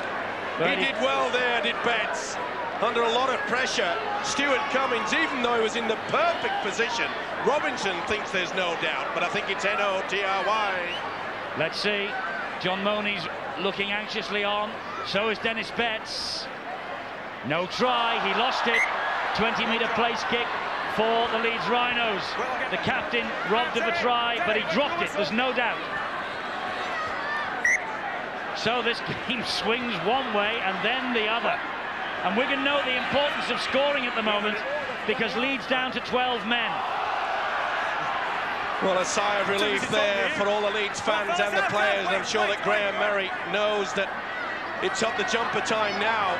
He did well there, did Betts. Under a lot of pressure, Stuart Cummings, even though he was in the perfect position, Robinson thinks there's no doubt, but I think it's N-O-T-R-Y. Let's see. John Money's looking anxiously on. So is Dennis Betts. No try, he lost it. 20-metre place kick for the Leeds Rhinos. The captain robbed of a try, but he dropped it, there's no doubt. So this game swings one way and then the other. And Wigan know the importance of scoring at the moment, because Leeds down to 12 men. Well, a sigh of relief there for all the Leeds fans and the players. I'm sure that Graham Merry knows that it's up the jumper time now.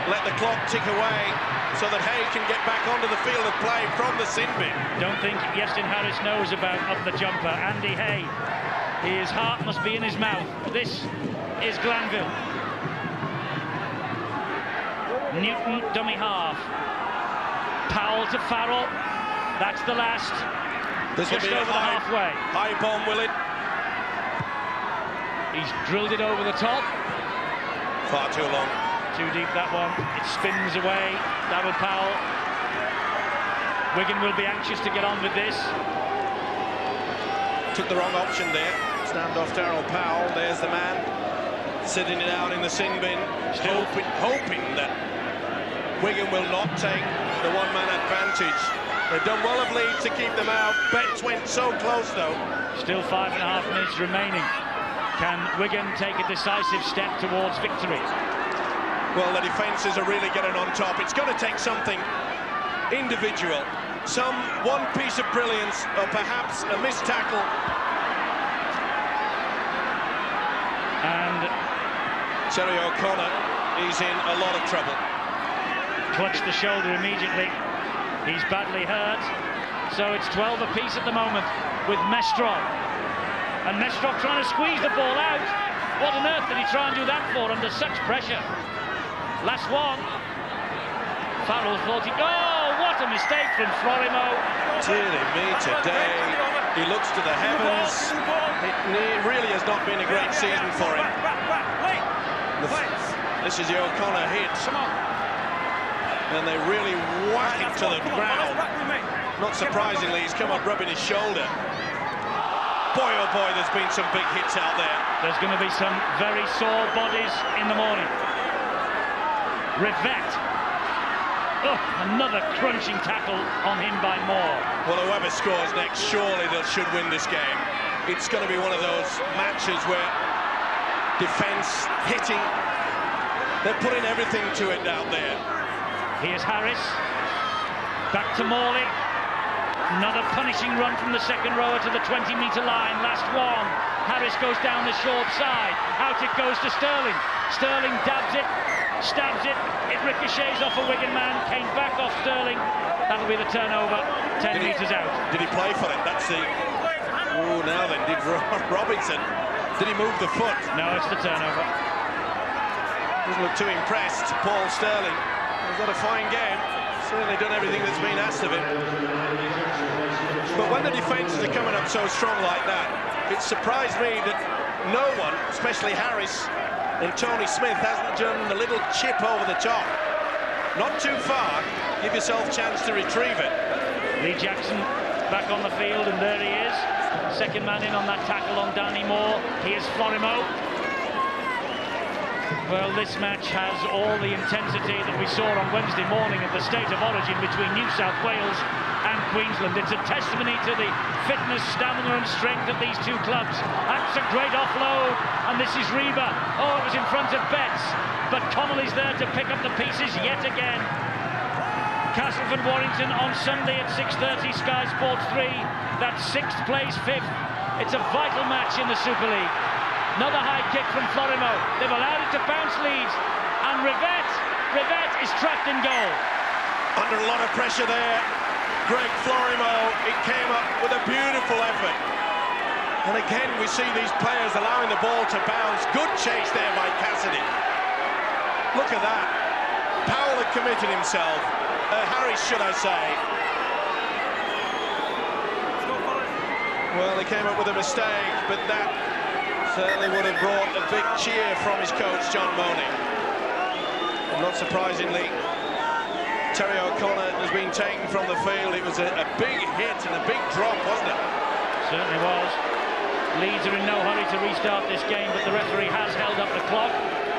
Let the clock tick away so that Hay can get back onto the field of play from the sin bin. Don't think Iestyn Harris knows about up the jumper. Andy Hay, his heart must be in his mouth. This is Glanville. Newton, dummy half. Powell to Farrell. That's the last. This will Just be over the halfway. High bomb, will it? He's drilled it over the top. Far too long. Too deep, that one. It spins away. Daryl Powell. Wigan will be anxious to get on with this. Took the wrong option there. Stand off Daryl Powell. There's the man sitting it out in the sin bin. Still hoping that Wigan will not take the one-man advantage. They've done well of Leeds to keep them out. Betts went so close, though. Still 5.5 minutes remaining. Can Wigan take a decisive step towards victory? Well, the defences are really getting on top. It's going to take something individual. One piece of brilliance, or perhaps a missed tackle. And Terry O'Connor is in a lot of trouble. Clutched the shoulder immediately. He's badly hurt. So it's 12 apiece at the moment with Mestrov. And Mestrov trying to squeeze the ball out. What on earth did he try and do that for under such pressure? Last one. Farrell thought he... Oh, what a mistake from Florimo. Dearly me, today he looks to the heavens. It really has not been a great season for him. This is the O'Connor hit. And they really whack him to the ground. Not surprisingly, he's come up rubbing his shoulder. Boy, oh boy, there's been some big hits out there. There's going to be some very sore bodies in the morning. Rivette. Oh, another crunching tackle on him by Moore. Well, whoever scores next, surely they should win this game. It's going to be one of those matches where defence, hitting, they're putting everything to it out there. Here's Harris. Back to Morley. Another punishing run from the second rower to the 20-metre line. Last one. Harris goes down the short side. Out it goes to Sterling. Sterling dabs it, stabs it. It ricochets off a Wigan man. Came back off Sterling. That'll be the turnover. 10 metres out. Did he play for it? That's the... Oh, now then, did Robinson... Did he move the foot? No, it's the turnover. Doesn't look too impressed, Paul Sterling. He's got a fine game. Certainly done everything that's been asked of him. But when the defences are coming up so strong like that, it surprised me that no one, especially Harris and Tony Smith, hasn't done the little chip over the top. Not too far. Give yourself a chance to retrieve it. Lee Jackson back on the field, and there he is. Second man in on that tackle on Danny Moore. Here's Florimo. Well, this match has all the intensity that we saw on Wednesday morning at the State of Origin between New South Wales and Queensland. It's a testimony to the fitness, stamina and strength of these two clubs. That's a great offload, and this is Reba. Oh, it was in front of Betts, but Connolly's there to pick up the pieces yet again. Castleford Warrington on Sunday at 6:30, Sky Sports 3. That's 6th place, 5th. It's a vital match in the Super League. Another high kick from Florimo. They've allowed it to bounce Leeds. And Rivette is trapped in goal. Under a lot of pressure there. Greg Florimo, it came up with a beautiful effort. And again, we see these players allowing the ball to bounce. Good chase there by Cassidy. Look at that. Powell had committed himself. Harris, should I say. Well, he came up with a mistake, but that certainly would have brought a big cheer from his coach, John Mooney. And not surprisingly, Terry O'Connor has been taken from the field. It was a big hit and a big drop, wasn't it? Certainly was. Leeds are in no hurry to restart this game, but the referee has held up the clock.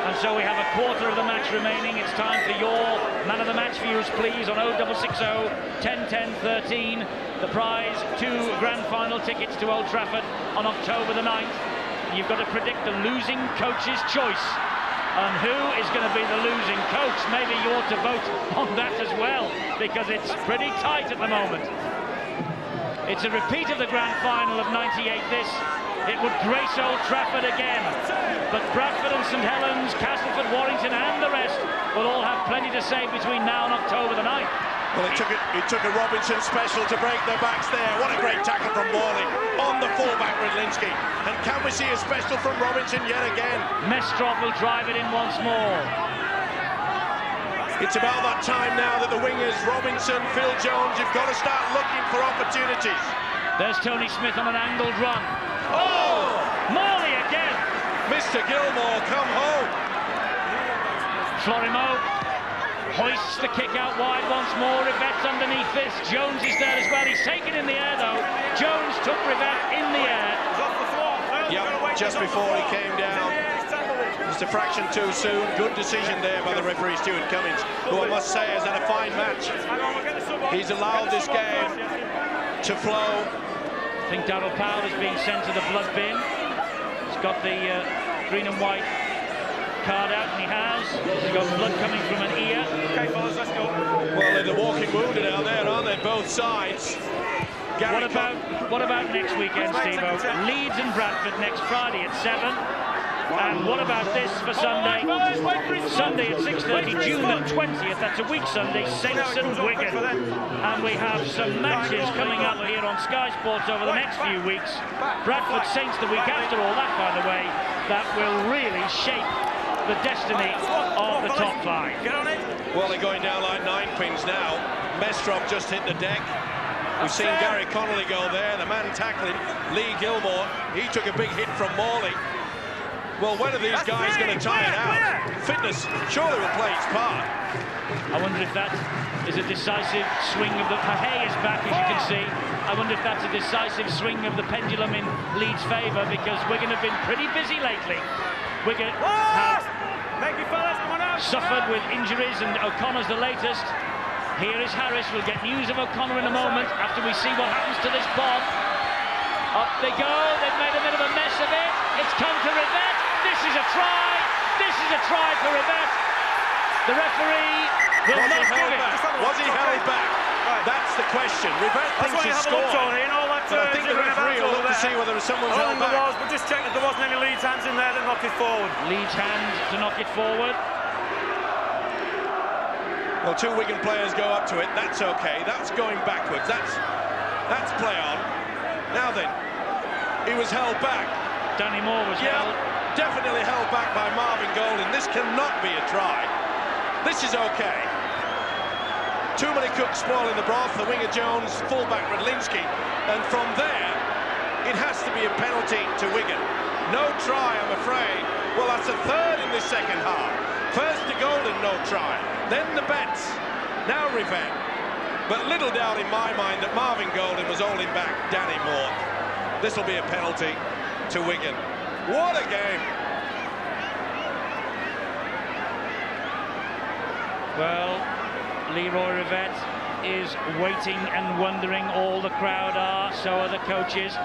And so we have a quarter of the match remaining. It's time for your man of the match views, please, on 0660 1010 13. The prize, 2 grand final tickets to Old Trafford on October the 9th. You've got to predict the losing coach's choice. And who is going to be the losing coach? Maybe you ought to vote on that as well, because it's pretty tight at the moment. It's a repeat of the grand final of '98 this. It would grace Old Trafford again. But Bradford and St Helens, Castleford, Warrington and the rest will all have plenty to say between now and October the 9th. Well, it took a Robinson special to break their backs there. What a great tackle from Morley on the fullback, Redlinski. And can we see a special from Robinson yet again? Mestrov will drive it in once more. It's about that time now that the wingers, Robinson, Phil Jones, you've got to start looking for opportunities. There's Tony Smith on an angled run. Oh! Morley again! Mr. Gilmore, come home. Florimo hoists the kick out wide once more. Rivette's underneath this. Jones is there as well. He's taken in the air though. Jones took Rivette in the air. Yep, just before he came down. Just a fraction too soon. Good decision there by the referee, Stuart Cummins, who I must say has had a fine match. He's allowed this game to flow. I think Darryl Powell is being sent to the blood bin. He's got the green and white card out, and he has. He's got blood coming from an ear. Okay, fellas, let's go. Well, they're walking wounded out there, aren't they? Both sides. What about next weekend, Steve-O? Leeds and Bradford next Friday at 7. And what about this for Sunday? Sunday at 6:30, June the 20th. That's a week Sunday, Saints and Wigan. And we have some matches coming up here on Sky Sports over the next few weeks. Bradford Saints the week after all that, by the way, that will really shape the destiny of the top five. Well, they're going down like 9 pins now. Mestrop just hit the deck. We've seen Gary Connolly go there. The man tackling Lee Gilmore, he took a big hit from Morley. Well, when are these guys going to tie it out? Fitness surely will play its part. I wonder if that is a decisive swing of the... Hay is back, as you can see. I wonder if that's a decisive swing of the pendulum in Leeds' favour, because Wigan have been pretty busy lately. Wigan have suffered with injuries, and O'Connor's the latest. Here is Harris. We'll get news of O'Connor in a moment after we see what happens to this bomb. Up they go. They've made a bit of a mess of it. It's come to Rivette. This is a try. This is a try for Rivette. The referee will not give it. Was he held back? Right. That's the question. Rivette thinks he's scored. But I think the referee will look to see whether someone's held back. But just check that there wasn't any Leeds hands in there that knocked it forward. Leeds hand to knock it forward. Well, 2 Wigan players go up to it. That's okay. That's going backwards. That's play on. Now then, he was held back. Danny Moore was held. Definitely held back by Marvin Golden. This cannot be a try. This is okay. Too many cooks spoiling the broth. The winger Jones, fullback Radlinski, and from there it has to be a penalty to Wigan. No try, I'm afraid. Well, that's a third in this second half. First to Golden, no try. Then the Betts. Now Rivette. But little doubt in my mind that Marvin Golden was holding back Danny Moore. This will be a penalty to Wigan. What a game! Well, Leroy Rivette is waiting and wondering. All the crowd are, so are the coaches.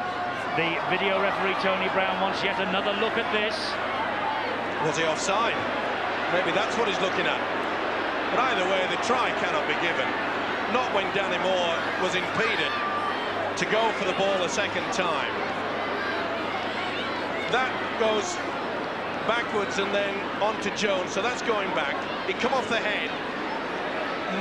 The video referee Tony Brown wants yet another look at this. Was he offside? Maybe that's what he's looking at. But either way, the try cannot be given. Not when Danny Moore was impeded to go for the ball a second time. That goes backwards and then on to Jones, so that's going back. He come off the head.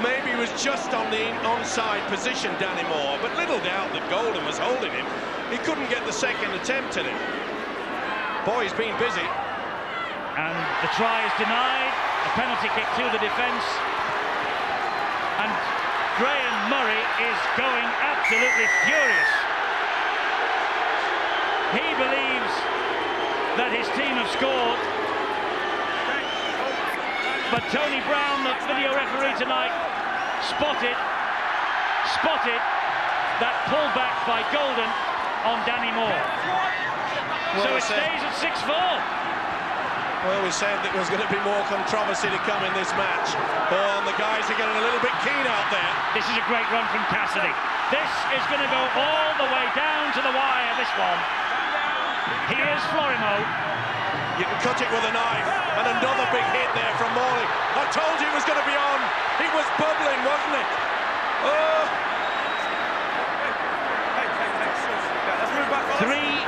Maybe he was just on the onside position, Danny Moore, but little doubt that Golden was holding him. He couldn't get the second attempt at it. Boy, he's been busy. And the try is denied. A penalty kick to the defence. And Graham Murray is going absolutely furious. He believes that his team have scored. But Tony Brown, the video referee tonight, spotted that pullback by Golden on Danny Moore. Well, so it stays at 6-4. Well, we said that there was going to be more controversy to come in this match. Oh, and the guys are getting a little bit keen out there. This is a great run from Cassidy. This is going to go all the way down to the wire, this one. Here's Florimo. You can cut it with a knife, and another big hit there from Morley. I told you it was going to be on. It was bubbling, wasn't it? Oh! Three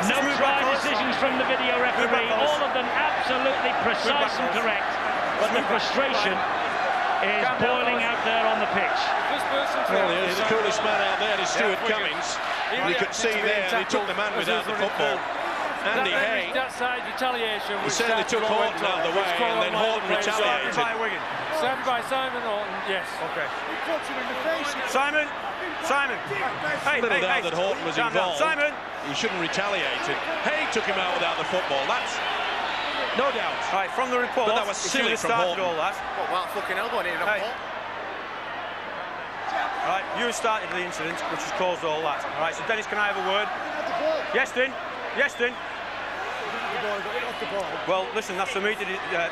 no-try decisions from the video referee, all of them absolutely precise and correct, but the frustration is boiling out there on the pitch. Well, the coolest man out there is Stuart Cummings. You could see there, he took the man without the football. Andy Hay, that side retaliation, he certainly took Horton out of the way, and then Horton retaliated. Served by Simon Horton, yes. Okay. Simon! Hey, little doubt that Horton was involved. Simon! He shouldn't retaliate it. Hay took him out without the football. That's no doubt. Right, from the report, but that was silly from Horton. All that. What fucking elbow in it? Right, you started the incident, which has caused all that. Right, so Dennis, can I have a word? Yes, Din. Yes, Din. Well, listen, that's for me to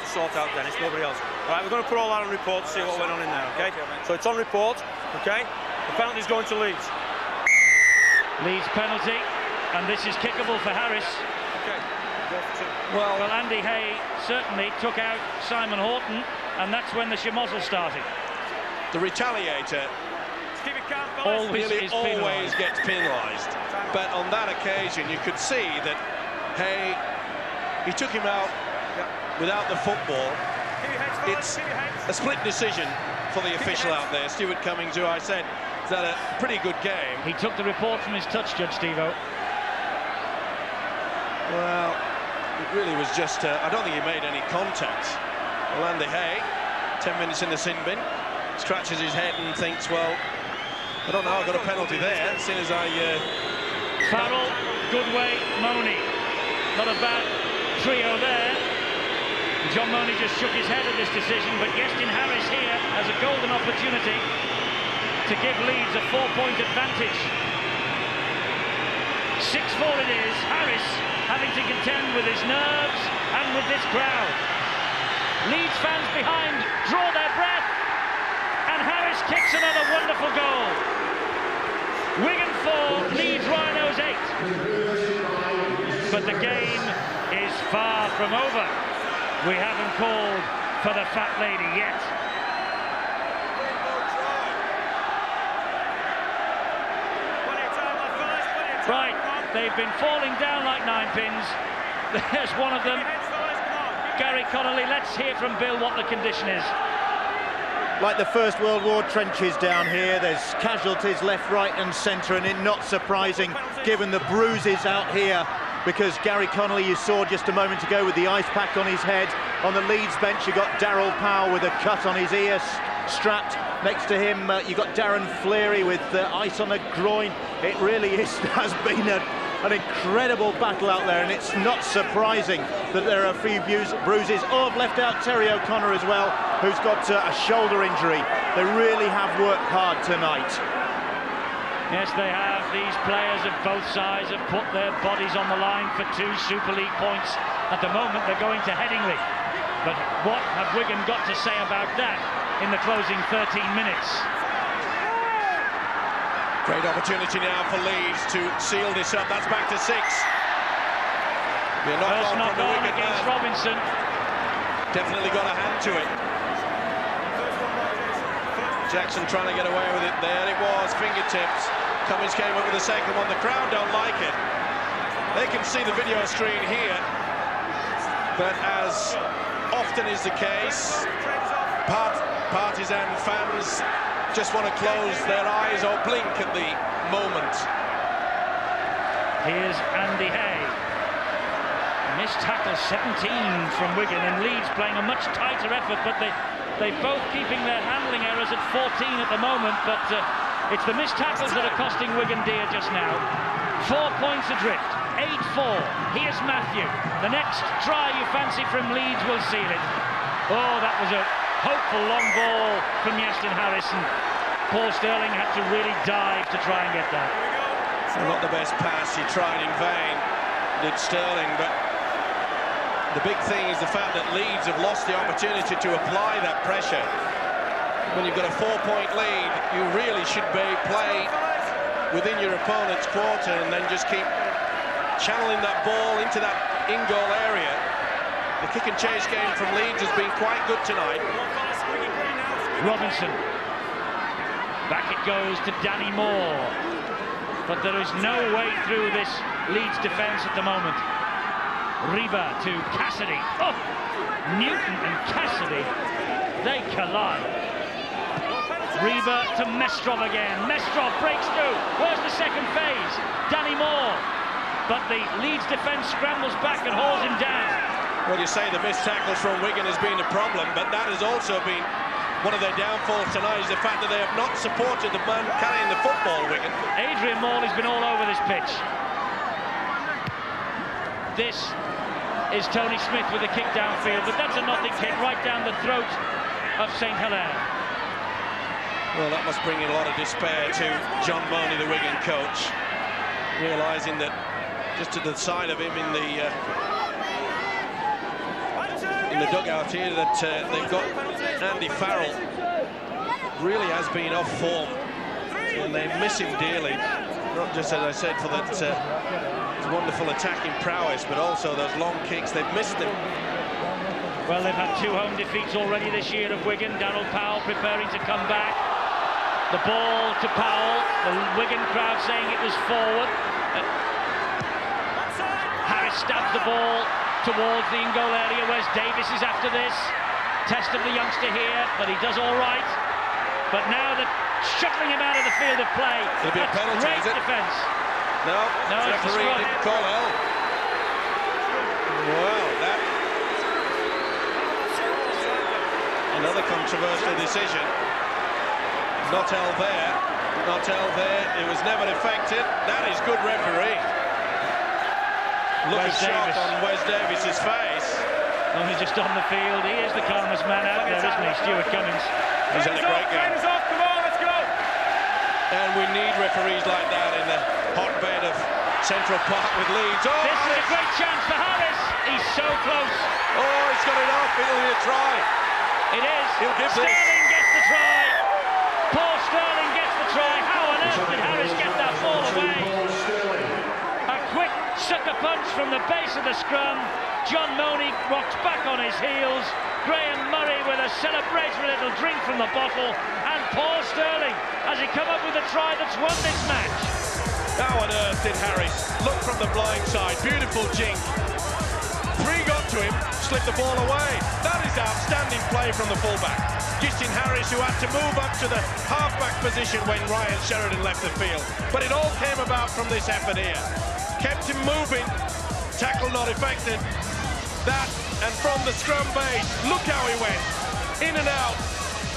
sort out, Dennis, nobody else. Right, we're going to put all that on report to see what went on in there, okay? So it's on report, okay? The penalty's going to Leeds. Leeds penalty, and this is kickable for Harris. Okay. Well, Andy Hay certainly took out Simon Horton, and that's when the schmozzle started. The retaliator always gets penalised. But on that occasion, you could see that Hay, He took him out without the football. It's a split decision for the official out there, Stuart Cummings, who I said has had a pretty good game. He took the report from his touch, Judge Steve-O. Well, it really was just, I don't think he made any contact. Well, Andy Hay, 10 minutes in the sin bin, scratches his head and thinks, well, I don't know, I got a penalty there, as soon as I... Farrell, Goodway, Money. Not a bad trio there. John Money just shook his head at this decision, but Gestin Harris here has a golden opportunity to give Leeds a 4-point advantage. 6-4 it is. Harris having to contend with his nerves and with this crowd. Leeds fans behind draw their breath, and Harris kicks another wonderful goal. Wigan 4, Leeds Rhinos 8. But the game is far from over. We haven't called for the fat lady yet. Right, they've been falling down like ninepins. There's one of them. Gary Connolly, let's hear from Bill what the condition is. Like the First World War trenches down here, there's casualties left, right and centre, and it's not surprising given the bruises out here, because Gary Connolly, you saw just a moment ago with the ice pack on his head. On the Leeds bench, you got Darryl Powell with a cut on his ear, strapped. Next to him, you got Darren Fleary with ice on the groin. It really has been an incredible battle out there, and it's not surprising that there are a few bruises. Oh, I've left out Terry O'Connor as well, who's got a shoulder injury. They really have worked hard tonight. Yes, they have. These players of both sides have put their bodies on the line for 2 Super League points. At the moment, they're going to Headingley. But what have Wigan got to say about that in the closing 13 minutes? Great opportunity now for Leeds to seal this up. That's back to 6. First knock on against Robinson. Definitely got a hand to it. Jackson trying to get away with it there. It was fingertips. Cummings came up with the second one. The crowd don't like it. They can see the video screen here, but as often is the case, partisan fans just want to close their eyes or blink at the moment. Here's Andy Hay. Missed tackle 17 from Wigan, and Leeds playing a much tighter effort, but they're both keeping their handling errors at 14 at the moment, but it's the missed tackles that are costing Wigan dear just now. 4 points adrift, 8-4. Here's Matthew. The next try you fancy from Leeds will seal it. Oh, that was a hopeful long ball from Gestin Harris, and Paul Sterling had to really dive to try and get that. Not the best pass, he tried in vain, did Sterling, but the big thing is the fact that Leeds have lost the opportunity to apply that pressure. When you've got a 4-point lead, you really should play within your opponent's quarter and then just keep channeling that ball into that in-goal area. The kick and chase game from Leeds has been quite good tonight. Robinson. Back it goes to Danny Moore. But there is no way through this Leeds defence at the moment. Reba to Cassidy. Oh! Newton and Cassidy, they collide. Reba to Mestrov again. Mestrov breaks through. Where's the second phase? Danny Moore. But the Leeds defence scrambles back and hauls him down. Well, you say the missed tackles from Wigan has been a problem, but that has also been one of their downfalls tonight, is the fact that they have not supported the man carrying the football, Wigan. Adrian Morley's been all over this pitch. This is Tony Smith with a kick downfield, but that's a nothing kick right down the throat of St Helena. Well, that must bring in a lot of despair to John Money, the Wigan coach, realising that just to the side of him in the dugout here, that they've got Andy Farrell, really has been off form, and they miss him dearly. Not just, as I said, for that wonderful attacking prowess, but also those long kicks. They've missed him. Well, they've had 2 home defeats already this year of Wigan. Darryl Powell preparing to come back. The ball to Powell. The Wigan crowd saying it was forward. Harris stabs the ball towards the in-goal area. Wes Davis is after this. Test of the youngster here, but he does all right. But now they're shuttling him out of the field of play. It'll be a penalty, great is it? defence. No, the referee didn't call hell. Well, that... Another controversial decision. Not held there. Not held there. It was never effected. That is good referee. Look at shock on Wes Davis's face. Only just on the field. He is the calmest man out there, isn't he, Stuart Cummings? He's had a great game. Come on, let's go. And we need referees like that in the hotbed of Central Park with Leeds. Oh, this is a great chance for Harris. He's so close. Oh, he's got it off. It'll be a try. It is. He'll give this. Sterling gets the try. Paul Sterling gets the try. How on earth did Harris get that ball away? A quick sucker punch from the base of the scrum. John Money rocks back on his heels. Graham Murray with a celebratory little drink from the bottle. And Paul Sterling has he come up with a try that's won this match. How on earth did Harris look from the blind side? Beautiful jink. Three got to him, slipped the ball away. That is outstanding play from the fullback. Justin Harris, who had to move up to the halfback position when Ryan Sheridan left the field. But it all came about from this effort here. Kept him moving. Tackle not effective. That, and from the scrum base, look how he went. In and out.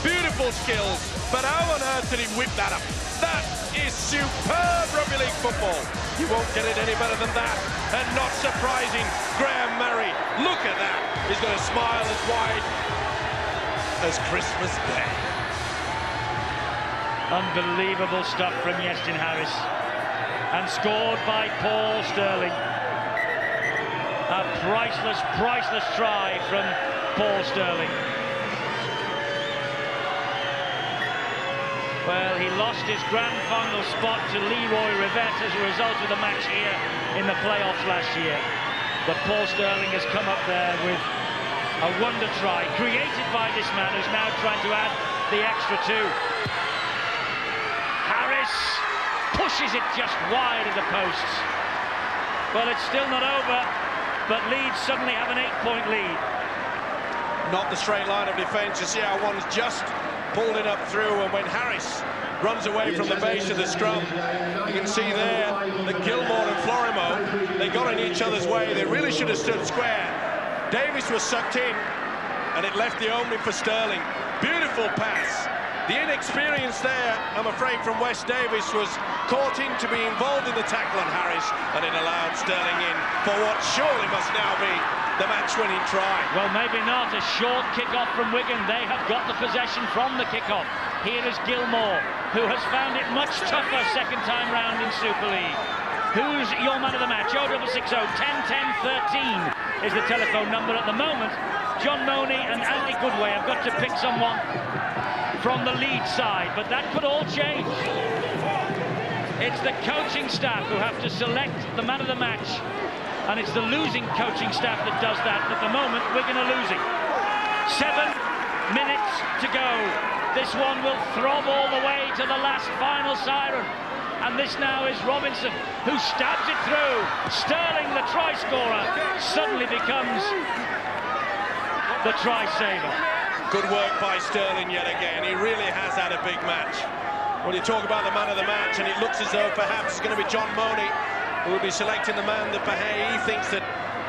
Beautiful skills. But how on earth did he whip that up? That is superb rugby league football. You won't get it any better than that. And not surprising, Graham Murray, look at that. He's got a smile as wide as Christmas Day. Unbelievable stuff from Justin Harris. And scored by Paul Sterling. A priceless, priceless try from Paul Sterling. Well, he lost his grand final spot to Leroy Rivette as a result of the match here in the playoffs last year. But Paul Sterling has come up there with a wonder try, created by this man who's now trying to add the extra two. Harris pushes it just wide of the posts. Well, it's still not over, but Leeds suddenly have an 8-point lead. Not the straight line of defence. You see how one's just pulled it up through, and when Harris runs away from the base of the scrum, you can see there that Gilmore and Florimo, they got in each other's way. They really should have stood square. Davis was sucked in, and it left the opening for Sterling. Beautiful pass. The inexperience there, I'm afraid, from Wes Davis was caught in to be involved in the tackle on Harris, and it allowed Sterling in for what surely must now be the match-winning try. Well, maybe not. A short kick-off from Wigan. They have got the possession from the kick-off. Here is Gilmore, who has found it much tougher second time round in Super League. Who's your man of the match? 0660 10 10 13 is the telephone number at the moment. John Money and Andy Goodway have got to pick someone from the lead side, but that could all change. It's the coaching staff who have to select the man of the match, and it's the losing coaching staff that does that. At the moment, Wigan are losing. 7 minutes to go. This one will throb all the way to the last final siren. And this now is Robinson, who stabs it through. Sterling, the try scorer, suddenly becomes the try saver. Good work by Sterling yet again. He really has had a big match. When you talk about the man of the match, and it looks as though perhaps it's going to be John Money who will be selecting the man that he thinks that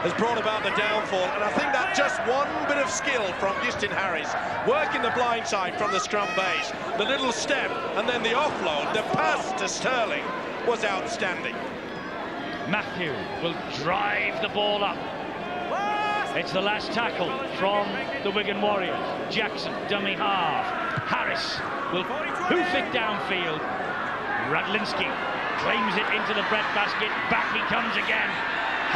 has brought about the downfall. And I think that just one bit of skill from Justin Harris, working the blind side from the scrum base, the little step, and then the offload, the pass to Sterling was outstanding. Matthew will drive the ball up. It's the last tackle from the Wigan Warriors. Jackson, dummy half. Harris will hoof it downfield. Radlinski claims it into the breadbasket. Back he comes again.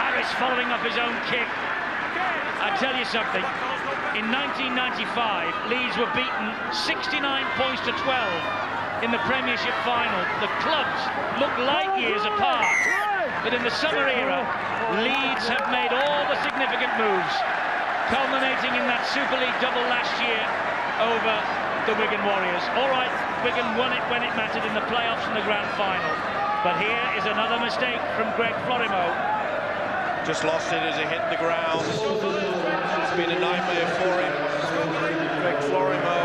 Harris following up his own kick. I tell you something. In 1995, Leeds were beaten 69 points to 12 in the Premiership final. The clubs look light years apart. But in the summer era, Leeds have made all the significant moves, culminating in that Super League double last year over the Wigan Warriors. All right, Wigan won it when it mattered in the playoffs and the grand final. But here is another mistake from Greg Florimo. Just lost it as he hit the ground. It's been a nightmare for him. Greg Florimo.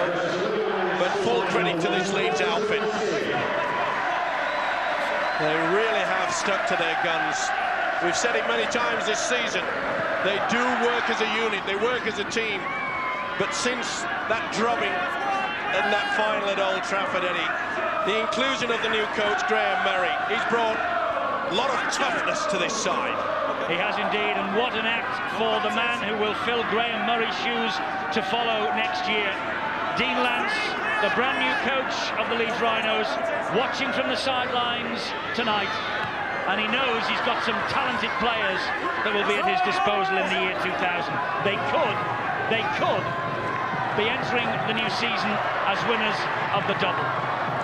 But full credit to this Leeds outfit. They really have stuck to their guns. We've said it many times this season. They do work as a unit, they work as a team. But since that drubbing and that final at Old Trafford, Eddie, the inclusion of the new coach, Graham Murray, he's brought a lot of toughness to this side. He has indeed, and what an act for the man who will fill Graham Murray's shoes to follow next year. Dean Lance, the brand new coach of the Leeds Rhinos, watching from the sidelines tonight, and he knows he's got some talented players that will be at his disposal in the year 2000. They could be entering the new season as winners of the double.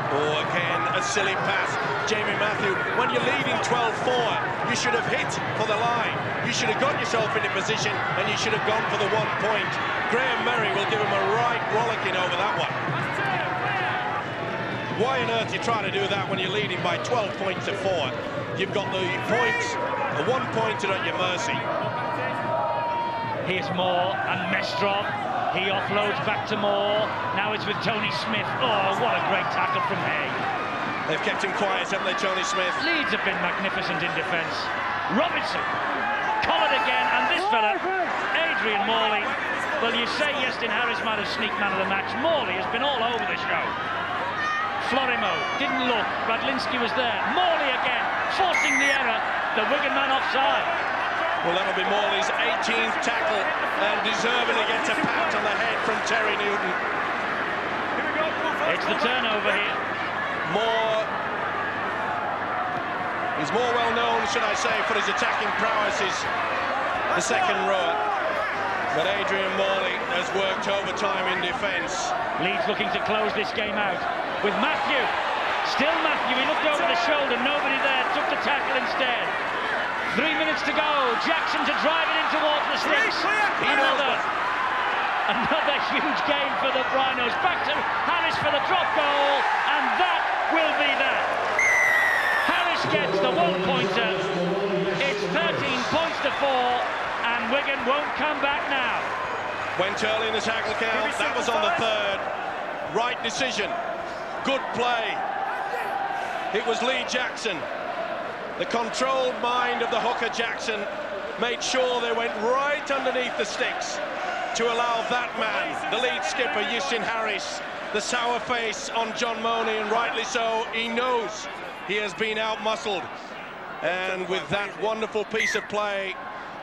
Oh, again, a silly pass. Jamie Matthew, when you're leading 12-4, you should have hit for the line. You should have got yourself into position and you should have gone for the 1 point. Graham Murray will give him a right rollicking over that one. Why on earth are you trying to do that when you're leading by 12 points to 4? You've got the points, a 1-pointer at your mercy. Here's Moore and Mestrov. He offloads back to Moore. Now it's with Tony Smith. Oh, what a great tackle from Hay. They've kept him quiet, haven't they, Tony Smith? Leeds have been magnificent in defence. Robinson, collared again, and this fella, Adrian Morley. Well, you say Justin Harris might have sneaked man of the match. Morley has been all over the show. Florimo didn't look. Radlinski was there. Morley again, forcing the error. The Wigan man offside. Well, that'll be Morley's 18th tackle, and deservedly gets a pat on the head from Terry Newton. It's the turnover here. He's more well known, should I say, for his attacking prowesses, the second rower. But Adrian Morley has worked overtime in defence. Leeds looking to close this game out with Matthew. Still Matthew, he looked over the shoulder, nobody there, took the tackle instead. 3 minutes to go, Jackson to drive it in towards the sticks. Another huge game for the Rhinos. Back to Harris for the drop goal, and that will be that. Harris gets the 1-pointer. It's 13 points to 4, and Wigan won't come back now. Went early in the tackle count, that was on the 3rd. Right decision, good play. It was Lee Jackson. The controlled mind of the hooker Jackson made sure they went right underneath the sticks to allow that man, the lead skipper, Justin Harris, the sour face on John Money, and rightly so. He knows he has been out-muscled. And with that wonderful piece of play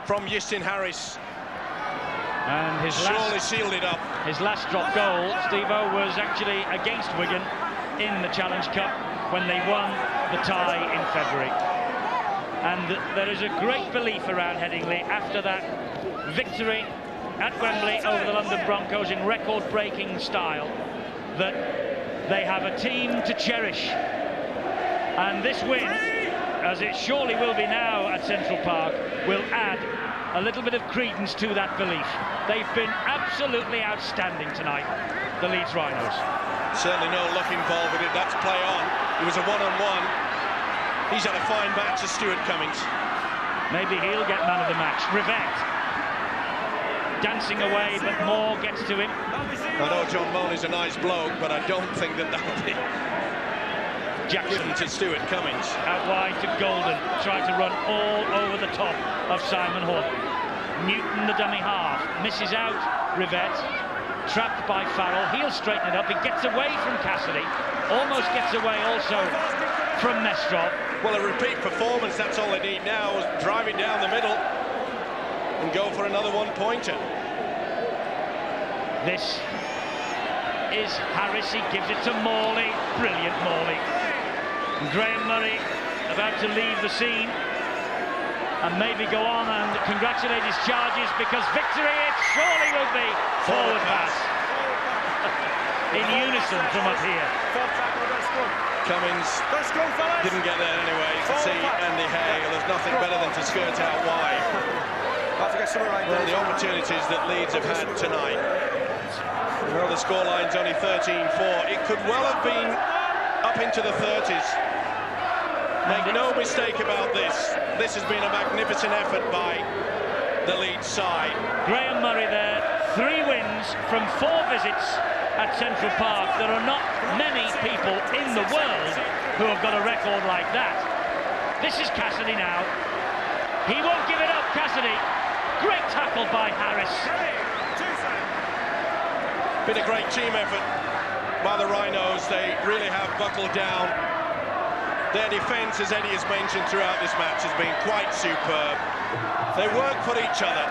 from Justin Harris, and his surely sealed it up. His last drop goal, Steve-O, was actually against Wigan in the Challenge Cup when they won the tie in February. And there is a great belief around Headingley after that victory at Wembley over the London Broncos in record-breaking style that they have a team to cherish. And this win, as it surely will be now at Central Park, will add a little bit of credence to that belief. They've been absolutely outstanding tonight, the Leeds Rhinos. Certainly no luck involved with it. That's play on. It was a one-on-one. He's had a fine match to Stuart Cummings. Maybe he'll get man of the match. Rivette dancing away, but Moore gets to him. I know John Money's a nice bloke, but I don't think that'll be Jackson to Stuart Cummings. Out wide to Golden, tried to run all over the top of Simon Hunt. Newton, the dummy half, misses out. Rivette, trapped by Farrell. He'll straighten it up. He gets away from Cassidy, almost gets away also from Mestrov. Well, a repeat performance, that's all they need now, is drive it down the middle and go for another 1-pointer. This is Harris, he gives it to Morley. Brilliant Morley. And Graham Murray about to leave the scene and maybe go on and congratulate his charges, because victory it surely will be. Forward pass. In unison from up here. Cummings didn't get there anyway. You can see Andy Hay. There's nothing better than to skirt out wide. Well, the opportunities that Leeds have had tonight. Well, the scoreline's only 13-4. It could well have been up into the 30s. Make no mistake about this. This has been a magnificent effort by the Leeds side. Graham Murray there, 3 wins from 4 visits at Central Park. There are not many people in the world who have got a record like that. This is Cassidy now. He won't give it up, Cassidy. Great tackle by Harris. Been a great team effort by the Rhinos. They really have buckled down. Their defence, as Eddie has mentioned throughout this match, has been quite superb. They work for each other.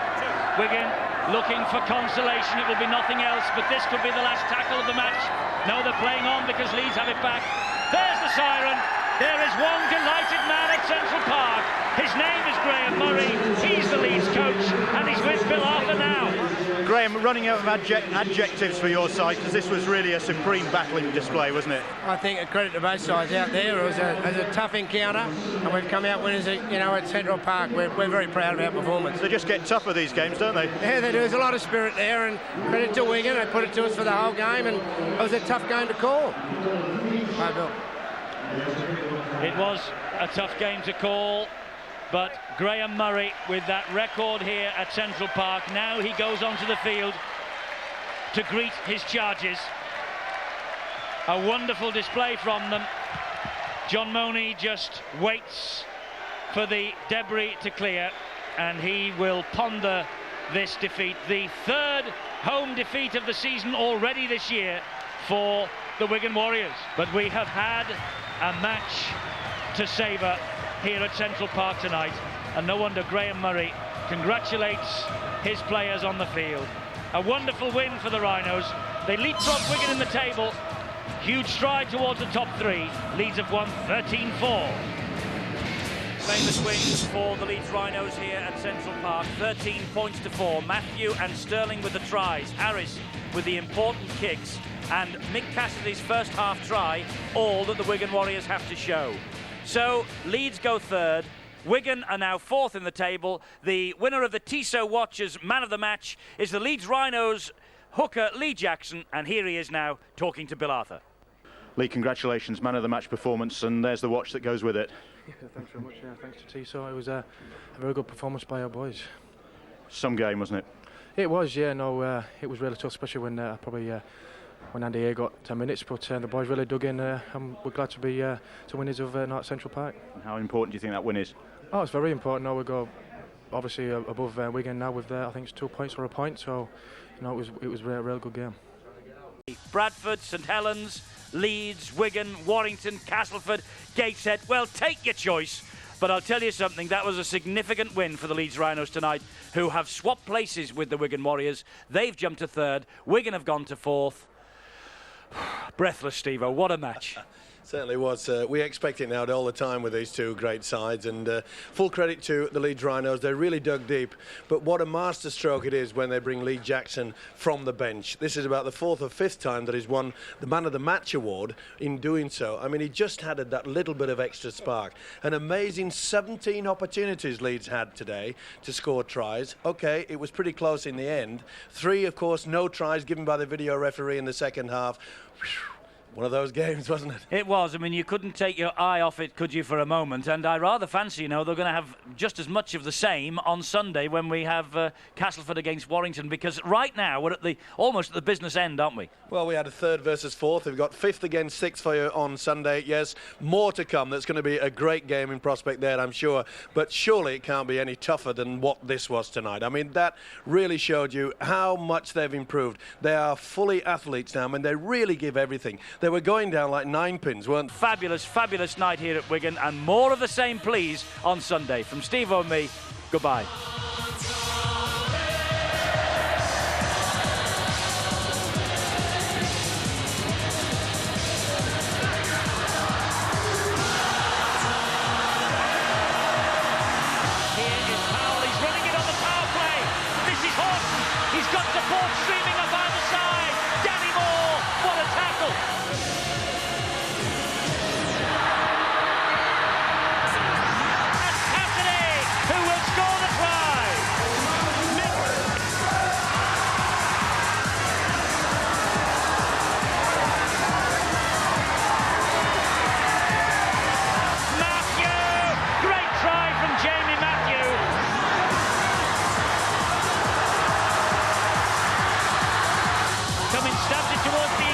Wigan looking for consolation. It will be nothing else, but this could be the last tackle of the match. No, they're playing on because Leeds have it back. There's the siren. There is one delighted man at Central Park. His name is Graham Murray. He's the Leeds coach, and he's with Bill Arthur now. Graham, running out of adjectives for your side, because this was really a supreme battling display, wasn't it? I think a credit to both sides out there. It was a tough encounter, and we've come out winners at Central Park. We're very proud of our performance. They just get tougher, these games, don't they? Yeah, they do. There's a lot of spirit there, and credit to Wigan. They put it to us for the whole game, and it was a tough game to call. Bye, Bill. It was a tough game to call, but Graham Murray with that record here at Central Park. Now he goes onto the field to greet his charges. A wonderful display from them. John Money just waits for the debris to clear, and he will ponder this defeat. The 3rd home defeat of the season already this year for the Wigan Warriors. But we have had a match to savour here at Central Park tonight, and no wonder Graham Murray congratulates his players on the field. A wonderful win for the Rhinos. They leapfrog Wigan in the table. Huge stride towards the top 3. Leeds have won 13-4. Famous wins for the Leeds Rhinos here at Central Park. 13 points to 4. Matthew and Sterling with the tries. Harris with the important kicks. And Mick Cassidy's first half try, all that the Wigan Warriors have to show. So Leeds go 3rd. Wigan are now 4th in the table. The winner of the TISO Watchers Man of the Match is the Leeds Rhinos hooker Lee Jackson, and here he is now talking to Bill Arthur. Lee, congratulations, man of the match performance, and there's the watch that goes with it. Yeah, thanks very much. Yeah, thanks to TISO. It was a very good performance by our boys. Some game, wasn't it? It was, yeah. No, it was really tough, especially when when Andy A got 10 minutes, but the boys really dug in, and we're glad to be to winners of not Central Park. How important do you think that win is? Oh, it's very important. Now we go obviously above Wigan now with I think it's 2 points or a point, so it was a real good game. Bradford, St Helens, Leeds, Wigan, Warrington, Castleford, Gateshead. Well, take your choice. But I'll tell you something, that was a significant win for the Leeds Rhinos tonight, who have swapped places with the Wigan Warriors. They've jumped to 3rd. Wigan have gone to 4th. Breathless, Steve-O. What a match. Certainly was. We expect it now all the time with these two great sides, and full credit to the Leeds Rhinos. They really dug deep, but what a masterstroke it is when they bring Lee Jackson from the bench. This is about the 4th or 5th time that he's won the Man of the Match award in doing so. I mean, he just added that little bit of extra spark. An amazing 17 opportunities Leeds had today to score tries. Okay, it was pretty close in the end. 3, of course, no tries given by the video referee in the second half. One of those games, wasn't it? It was. I mean, you couldn't take your eye off it, could you, for a moment? And I rather fancy, they're going to have just as much of the same on Sunday when we have Castleford against Warrington, because right now we're at almost at the business end, aren't we? Well, we had a 3rd versus 4th. We've got 5th against 6th for you on Sunday. Yes, more to come. That's going to be a great game in prospect there, I'm sure. But surely it can't be any tougher than what this was tonight. I mean, that really showed you how much they've improved. They are fully athletes now. I mean, they really give everything. They were going down like 9 pins, weren't they? Fabulous, fabulous night here at Wigan, and more of the same, please, on Sunday. From Steve-O and me, goodbye. Who will score the try? Cummins stabs it towards the